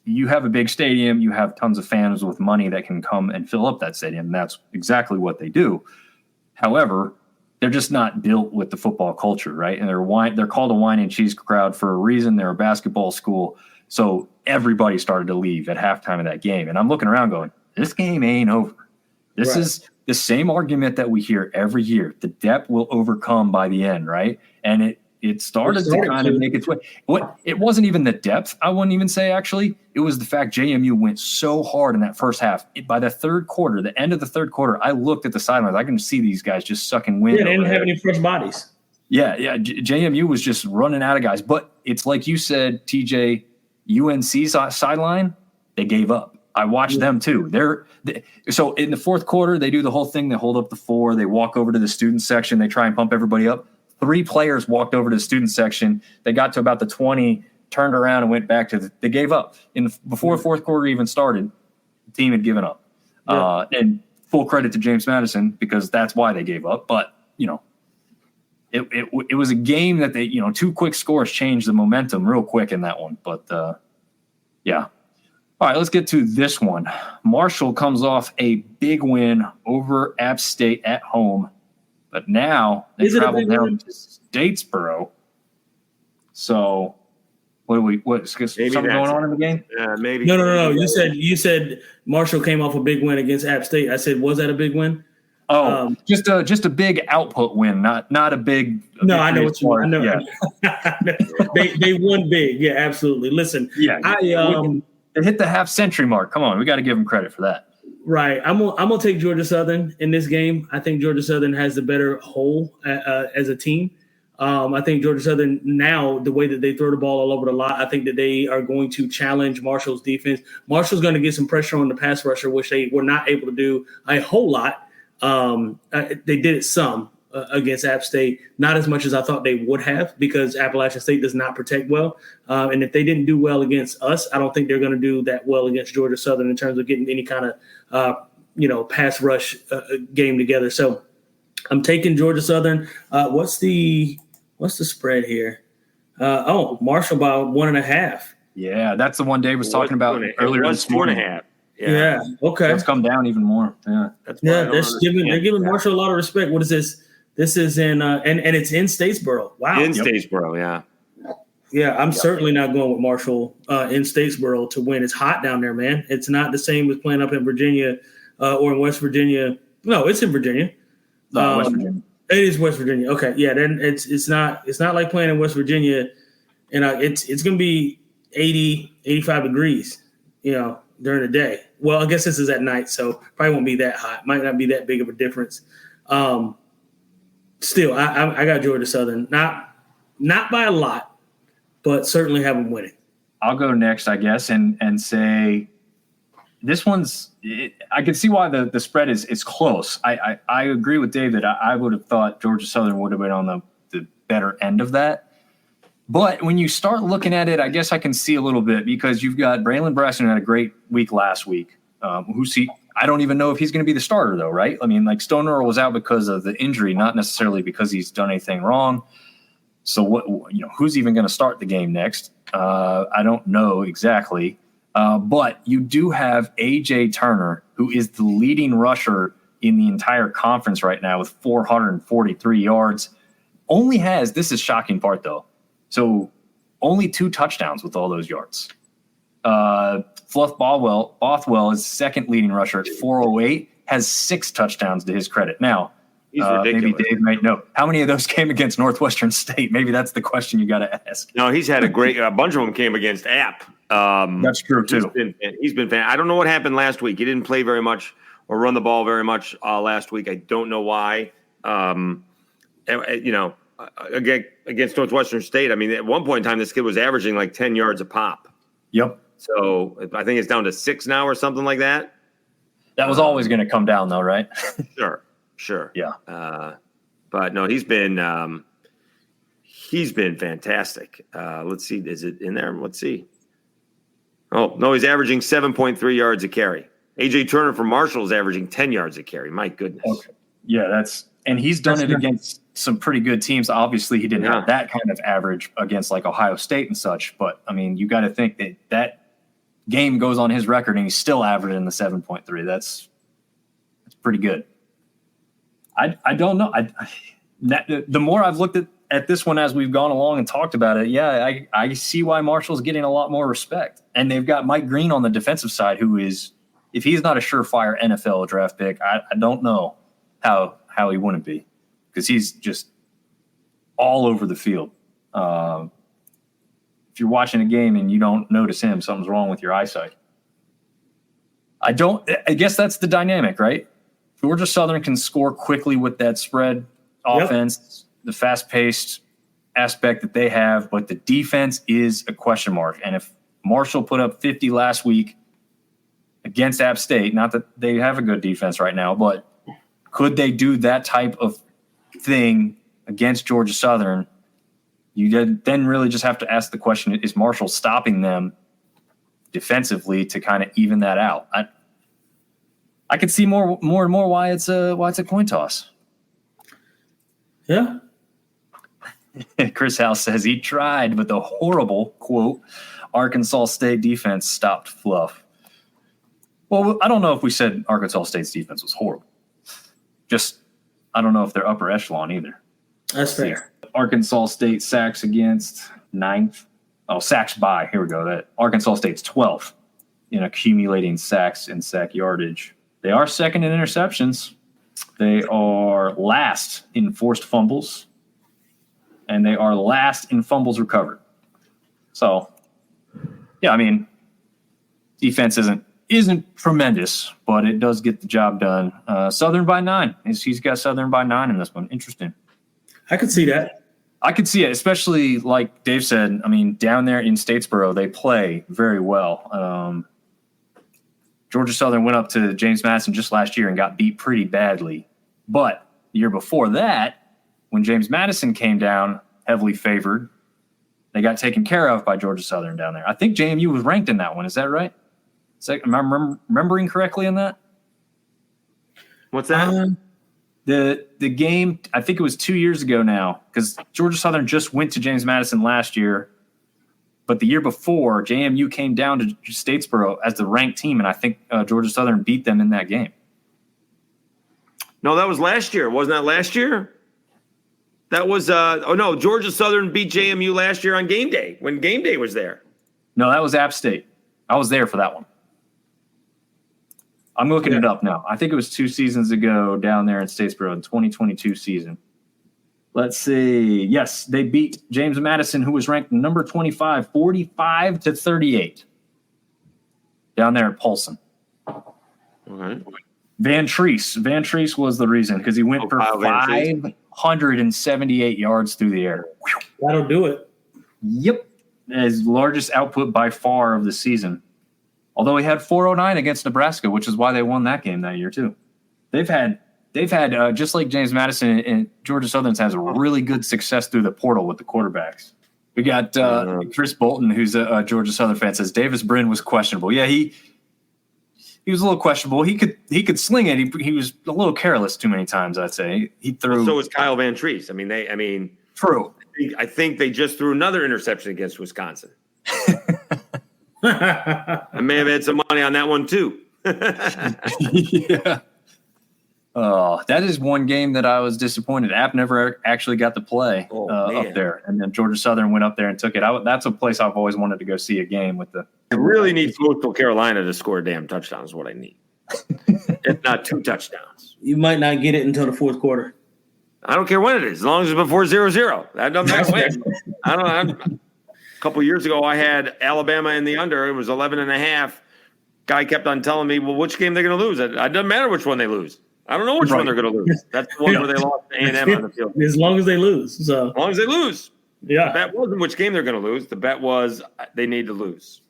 You have a big stadium. You have tons of fans with money that can come and fill up that stadium. That's exactly what they do. However, they're just not built with the football culture, right? And they're called a wine and cheese crowd for a reason. They're a basketball school. So everybody started to leave at halftime of that game. And I'm looking around going, this game ain't over. This is the same argument that we hear every year. The depth will overcome by the end, right? And it started to kind of make its way. It wasn't even the depth, I wouldn't even say, actually. It was the fact JMU went so hard in that first half. By the third quarter, the end of the third quarter, I looked at the sidelines. I can see these guys just sucking wind. Yeah, they didn't have any fresh bodies. Yeah. JMU was just running out of guys. But it's like you said, TJ, UNC's sideline, they gave up. I watched them too. So in the fourth quarter, they do the whole thing. They hold up the 4. They walk over to the student section. They try and pump everybody up. 3 players walked over to the student section. They got to about the 20, turned around and went back to they gave up. Before fourth quarter even started, the team had given up. Yeah. And full credit to James Madison because that's why they gave up. But, it was a game that they, 2 quick scores changed the momentum real quick in that one. But, yeah. All right, let's get to this one. Marshall comes off a big win over App State at home. But now they travel down to Statesboro. So, what's something going on in the game? Maybe. No. You said Marshall came off a big win against App State. I said, was that a big win? Oh, just a big output win, not a big. No, I know what you mean. I know. Yeah. they won big. Yeah, absolutely. Listen, they hit the half-century mark. Come on, we got to give them credit for that. Right. I'm gonna take Georgia Southern in this game. I think Georgia Southern has the better whole as a team. I think Georgia Southern now, the way that they throw the ball all over the lot, I think that they are going to challenge Marshall's defense. Marshall's going to get some pressure on the pass rusher, which they were not able to do a whole lot. They did it some against App State, not as much as I thought they would have because Appalachian State does not protect well. And if they didn't do well against us, I don't think they're going to do that well against Georgia Southern in terms of getting any kind of pass rush game together. So I'm taking Georgia Southern. What's the spread here? Marshall by 1.5. Yeah, that's the one Dave was talking about earlier this morning. 2.5. Yeah. Okay. It's come down even more. Yeah. They're giving Marshall a lot of respect. What is this? This is in and it's in Statesboro. Wow. In Statesboro, yeah. Yeah, I'm certainly not going with Marshall in Statesboro to win. It's hot down there, man. It's not the same as playing up in Virginia or in West Virginia. No, it's in Virginia. West Virginia. It is West Virginia. Okay, yeah. Then it's not like playing in West Virginia, and it's going to be 80, 85 degrees, during the day. Well, I guess this is at night, so probably won't be that hot. Might not be that big of a difference. Still, I got Georgia Southern. Not by a lot, but certainly have them winning. I'll go next, I guess, and say this one's I can see why the spread is close. I agree with David. I would have thought Georgia Southern would have been on the better end of that. But when you start looking at it, I guess I can see a little bit because you've got Braylon Bresson had a great week last week. I don't even know if he's going to be the starter, though, right? I mean, like Stone Earl was out because of the injury, not necessarily because he's done anything wrong. So who's even going to start the game next? I don't know exactly. But you do have A.J. Turner, who is the leading rusher in the entire conference right now with 443 yards. Only has, this is shocking part though, so only 2 touchdowns with all those yards. Fluff Bothwell is second leading rusher at 408, has 6 touchdowns to his credit. Now, He's ridiculous. maybe Dave might know. How many of those came against Northwestern State? Maybe that's the question you got to ask. No, he's had a bunch of them came against App. That's true, too. He's been fan. I don't know what happened last week. He didn't play very much or run the ball very much last week. I don't know why. Against Northwestern State, I mean, at one point in time, this kid was averaging like 10 yards a pop. Yep. So I think it's down to 6 now or something like that. That was always going to come down, though, right? Sure. Yeah. But no, he's been fantastic. Let's see. Is it in there? Let's see. Oh, no, he's averaging 7.3 yards a carry. AJ Turner from Marshall is averaging 10 yards a carry. My goodness. Okay. Yeah, and he's done it against some pretty good teams. Obviously, he didn't have that kind of average against like Ohio State and such. But I mean, you got to think that game goes on his record and he's still averaging the 7.3. That's pretty good. I don't know. The more I've looked at this one as we've gone along and talked about it, yeah, I see why Marshall's getting a lot more respect. And they've got Mike Green on the defensive side, who is, if he's not a surefire NFL draft pick, I don't know how he wouldn't be, because he's just all over the field. If you're watching a game and you don't notice him, something's wrong with your eyesight. I guess that's the dynamic, right? Georgia Southern can score quickly with that spread offense, the fast-paced aspect that they have, but the defense is a question mark. And if Marshall put up 50 last week against App State, not that they have a good defense right now, but could they do that type of thing against Georgia Southern? You then really just have to ask the question, is Marshall stopping them defensively to kind of even that out? I could see more and more why it's a coin toss. Yeah. Chris House says he tried, but the horrible, quote, Arkansas State defense stopped Fluff. Well, I don't know if we said Arkansas State's defense was horrible. Just, I don't know if they're upper echelon either. That's fair. Arkansas State sacks against 9th. Oh, sacks by. Here we go. That Arkansas State's 12th in accumulating sacks and sack yardage. They are second in interceptions. They are last in forced fumbles. And they are last in fumbles recovered. So, yeah, I mean, defense isn't tremendous, but it does get the job done. Southern by 9. He's got Southern by 9 in this one. Interesting. I could see that. I could see it, especially like Dave said. I mean, down there in Statesboro, they play very well. Georgia Southern went up to James Madison just last year and got beat pretty badly. But the year before that, when James Madison came down, heavily favored, they got taken care of by Georgia Southern down there. I think JMU was ranked in that one. Is that right? Am I remembering correctly in that? What's that? The game, I think it was 2 years ago now, because Georgia Southern just went to James Madison last year. But the year before, JMU came down to Statesboro as the ranked team, and I think Georgia Southern beat them in that game. No, that was last year. Wasn't that last year? That was Georgia Southern beat JMU last year on game day, when game day was there. No, that was App State. I was there for that one. I'm looking it up now. I think it was 2 seasons ago down there in Statesboro, in 2022 season. Let's see. Yes, they beat James Madison, who was ranked number 25, 45-38 down there at Polson. All right. Van Treese was the reason, because he went for 578 yards through the air. That'll do it. Yep. His largest output by far of the season. Although he had 409 against Nebraska, which is why they won that game that year too. They've had just like James Madison and Georgia Southern has really good success through the portal with the quarterbacks. We got Chris Bolton, who's a Georgia Southern fan, says Davis Brin was questionable. Yeah, he was a little questionable. He could sling it. He was a little careless too many times, I'd say. He threw. So was Kyle Van Treese. True. I think they just threw another interception against Wisconsin. I may have had some money on that one too. Yeah. That is one game that I was disappointed. App never actually got to play up there, and then Georgia Southern went up there and took it. That's a place I've always wanted to go see a game with the. I really need Coastal Carolina to score a damn touchdown is what I need. If not 2 touchdowns. You might not get it until the fourth quarter. I don't care when it is, as long as it's before 0-0. That doesn't matter when. I don't know. A couple years ago, I had Alabama in the under. It was 11.5. Guy kept on telling me, well, which game they're going to lose? It doesn't matter which one they lose. I don't know which one they're going to lose. That's the one where they lost to A&M on the field. As long as they lose. So. As long as they lose. Yeah. The bet wasn't which game they're going to lose. The bet was they need to lose.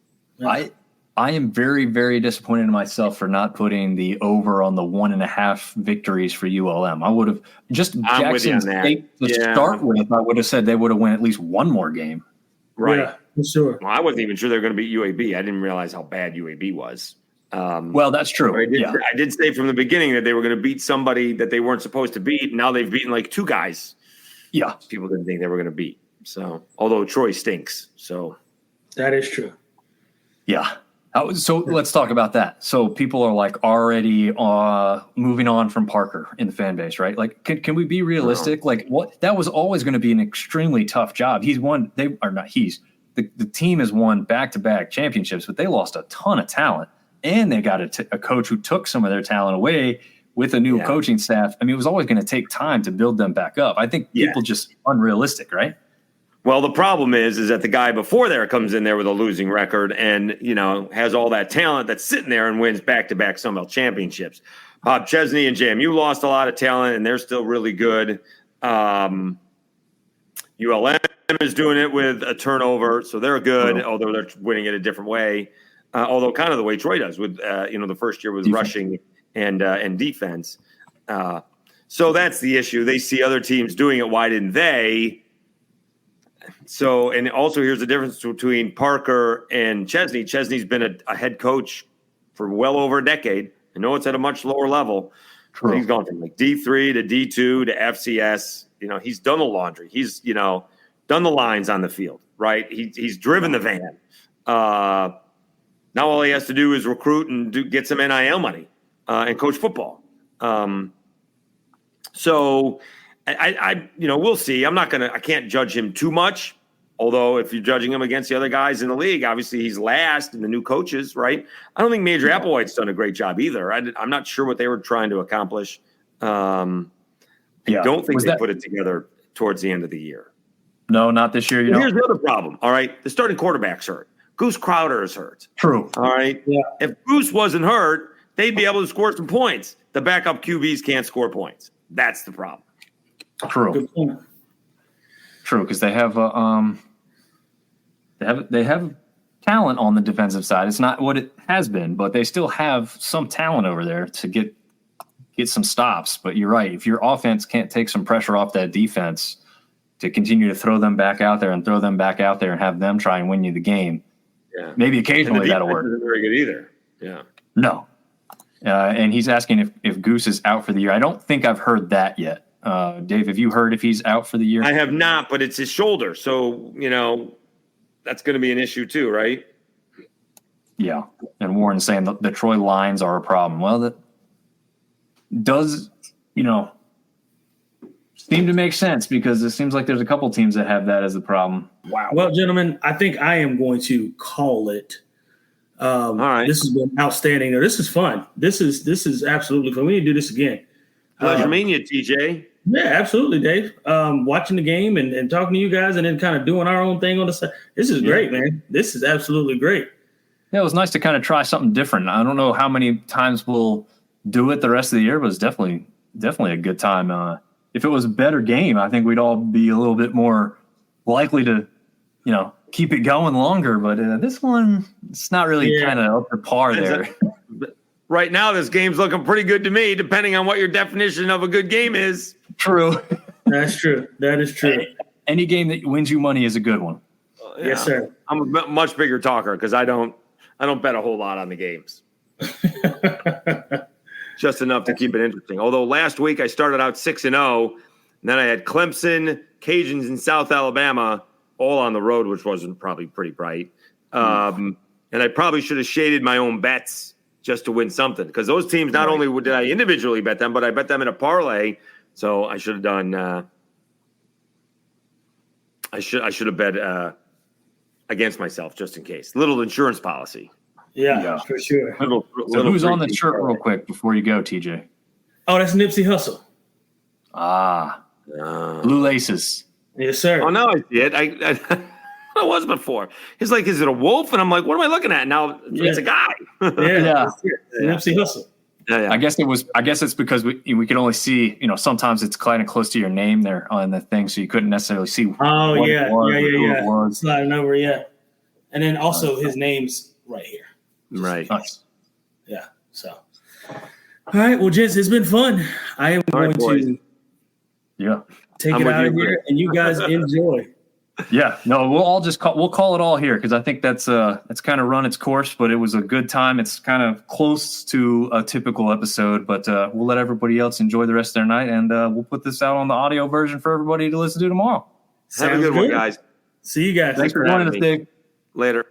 I am very, very disappointed in myself for not putting the over on the 1.5 victories for ULM. I would have just Jackson State to start with. I would have said they would have won at least one more game. Right. Yeah, for sure. Well, I wasn't even sure they were going to beat UAB. I didn't realize how bad UAB was. Well, that's true. I did say from the beginning that they were going to beat somebody that they weren't supposed to beat. Now they've beaten like 2 guys. Yeah. People didn't think they were going to beat. So, although Troy stinks. So that is true. Yeah. So let's talk about that. So people are like already moving on from Parker in the fan base, right? Like, can we be realistic? Like, what that was always going to be an extremely tough job. The team has won back-to-back championships, but they lost a ton of talent, and they got a coach who took some of their talent away with a new coaching staff. I mean, it was always going to take time to build them back up. I think people just unrealistic, right? Well, the problem is that the guy before there comes in there with a losing record and, has all that talent that's sitting there and wins back-to-back Sun Belt championships. Bob Chesney and JMU lost a lot of talent, and they're still really good. ULM is doing it with a turnover, so they're good, although they're winning it a different way. Although kind of the way Troy does with, the first year was rushing and defense. So that's the issue. They see other teams doing it. Why didn't they? So, and also here's the difference between Parker and Chesney. Chesney's been a head coach for well over a decade. I know it's at a much lower level. True. He's gone from like D3 to D2 to FCS. He's done the laundry. He's, done the lines on the field, right? He's driven the van. Now all he has to do is recruit and get some NIL money and coach football. So we'll see. I can't judge him too much. Although if you're judging him against the other guys in the league, obviously he's last in the new coaches, right? I don't think Major Applewhite's done a great job either. I'm not sure what they were trying to accomplish. I don't think they put it together towards the end of the year. No, not this year. Here's the other problem. All right. The starting quarterback's hurt. Goose Crowder is hurt. True. All right. Yeah. If Goose wasn't hurt, they'd be able to score some points. The backup QBs can't score points. That's the problem. True. True, because they have they have talent on the defensive side. It's not what it has been, but they still have some talent over there to get some stops. But you're right. If your offense can't take some pressure off that defense to continue to throw them back out there and have them try and win you the game, maybe occasionally that'll work. Isn't very good either. Yeah. No. And he's asking if Goose is out for the year. I don't think I've heard that yet. Dave, have you heard if he's out for the year? I have not, but it's his shoulder. So, that's going to be an issue too, right? Yeah. And Warren's saying the Troy lines are a problem. Well, that does, seem to make sense because it seems like there's a couple teams that have that as a problem. Wow. Well, gentlemen, I think I am going to call it. All right. This has been outstanding. This is fun. This is absolutely fun. We need to do this again. Pleasure meeting you, TJ. Yeah, absolutely, Dave. Watching the game and talking to you guys and then kind of doing our own thing on the side. This is great, man. This is absolutely great. Yeah, it was nice to kind of try something different. I don't know how many times we'll do it the rest of the year, but it's definitely a good time. If it was a better game, I think we'd all be a little bit more likely to, keep it going longer. But this one, it's not really kind of up to par there. Right now, this game's looking pretty good to me, depending on what your definition of a good game is. True. That's true. That is true. Any game that wins you money is a good one. Yes, sir. I'm a much bigger talker because I don't bet a whole lot on the games. Just enough to keep it interesting. Although last week I started out 6-0, and then I had Clemson, Cajuns, and South Alabama all on the road, which wasn't probably pretty bright. And I probably should have shaded my own bets just to win something. Because those teams, not only did I individually bet them, but I bet them in a parlay. So I should have done. I should have bet against myself just in case. Little insurance policy. Yeah, for sure. So who's on the shirt real quick before you go, TJ? Oh, that's Nipsey Hussle. Blue laces. Yes, sir. Oh, now I see it. I was before. He's like, is it a wolf? And I'm like, what am I looking at? Now it's a guy. Yeah. Nipsey Hussle. Yeah. I guess it's because we could only see, sometimes it's kind of close to your name there on the thing, so you couldn't necessarily see. Oh, what yeah. it was. Sliding over, yeah. And then also his name's right here. Right. Nice. Yeah. So, all right. Well, gents, it's been fun. I am going to take it out of here, and you guys enjoy. Yeah. No, we'll call it all here because I think that's kind of run its course, but it was a good time. It's kind of close to a typical episode, but we'll let everybody else enjoy the rest of their night, and we'll put this out on the audio version for everybody to listen to tomorrow. Have a good one, guys. See you guys. Thanks for joining us, Dave. Later.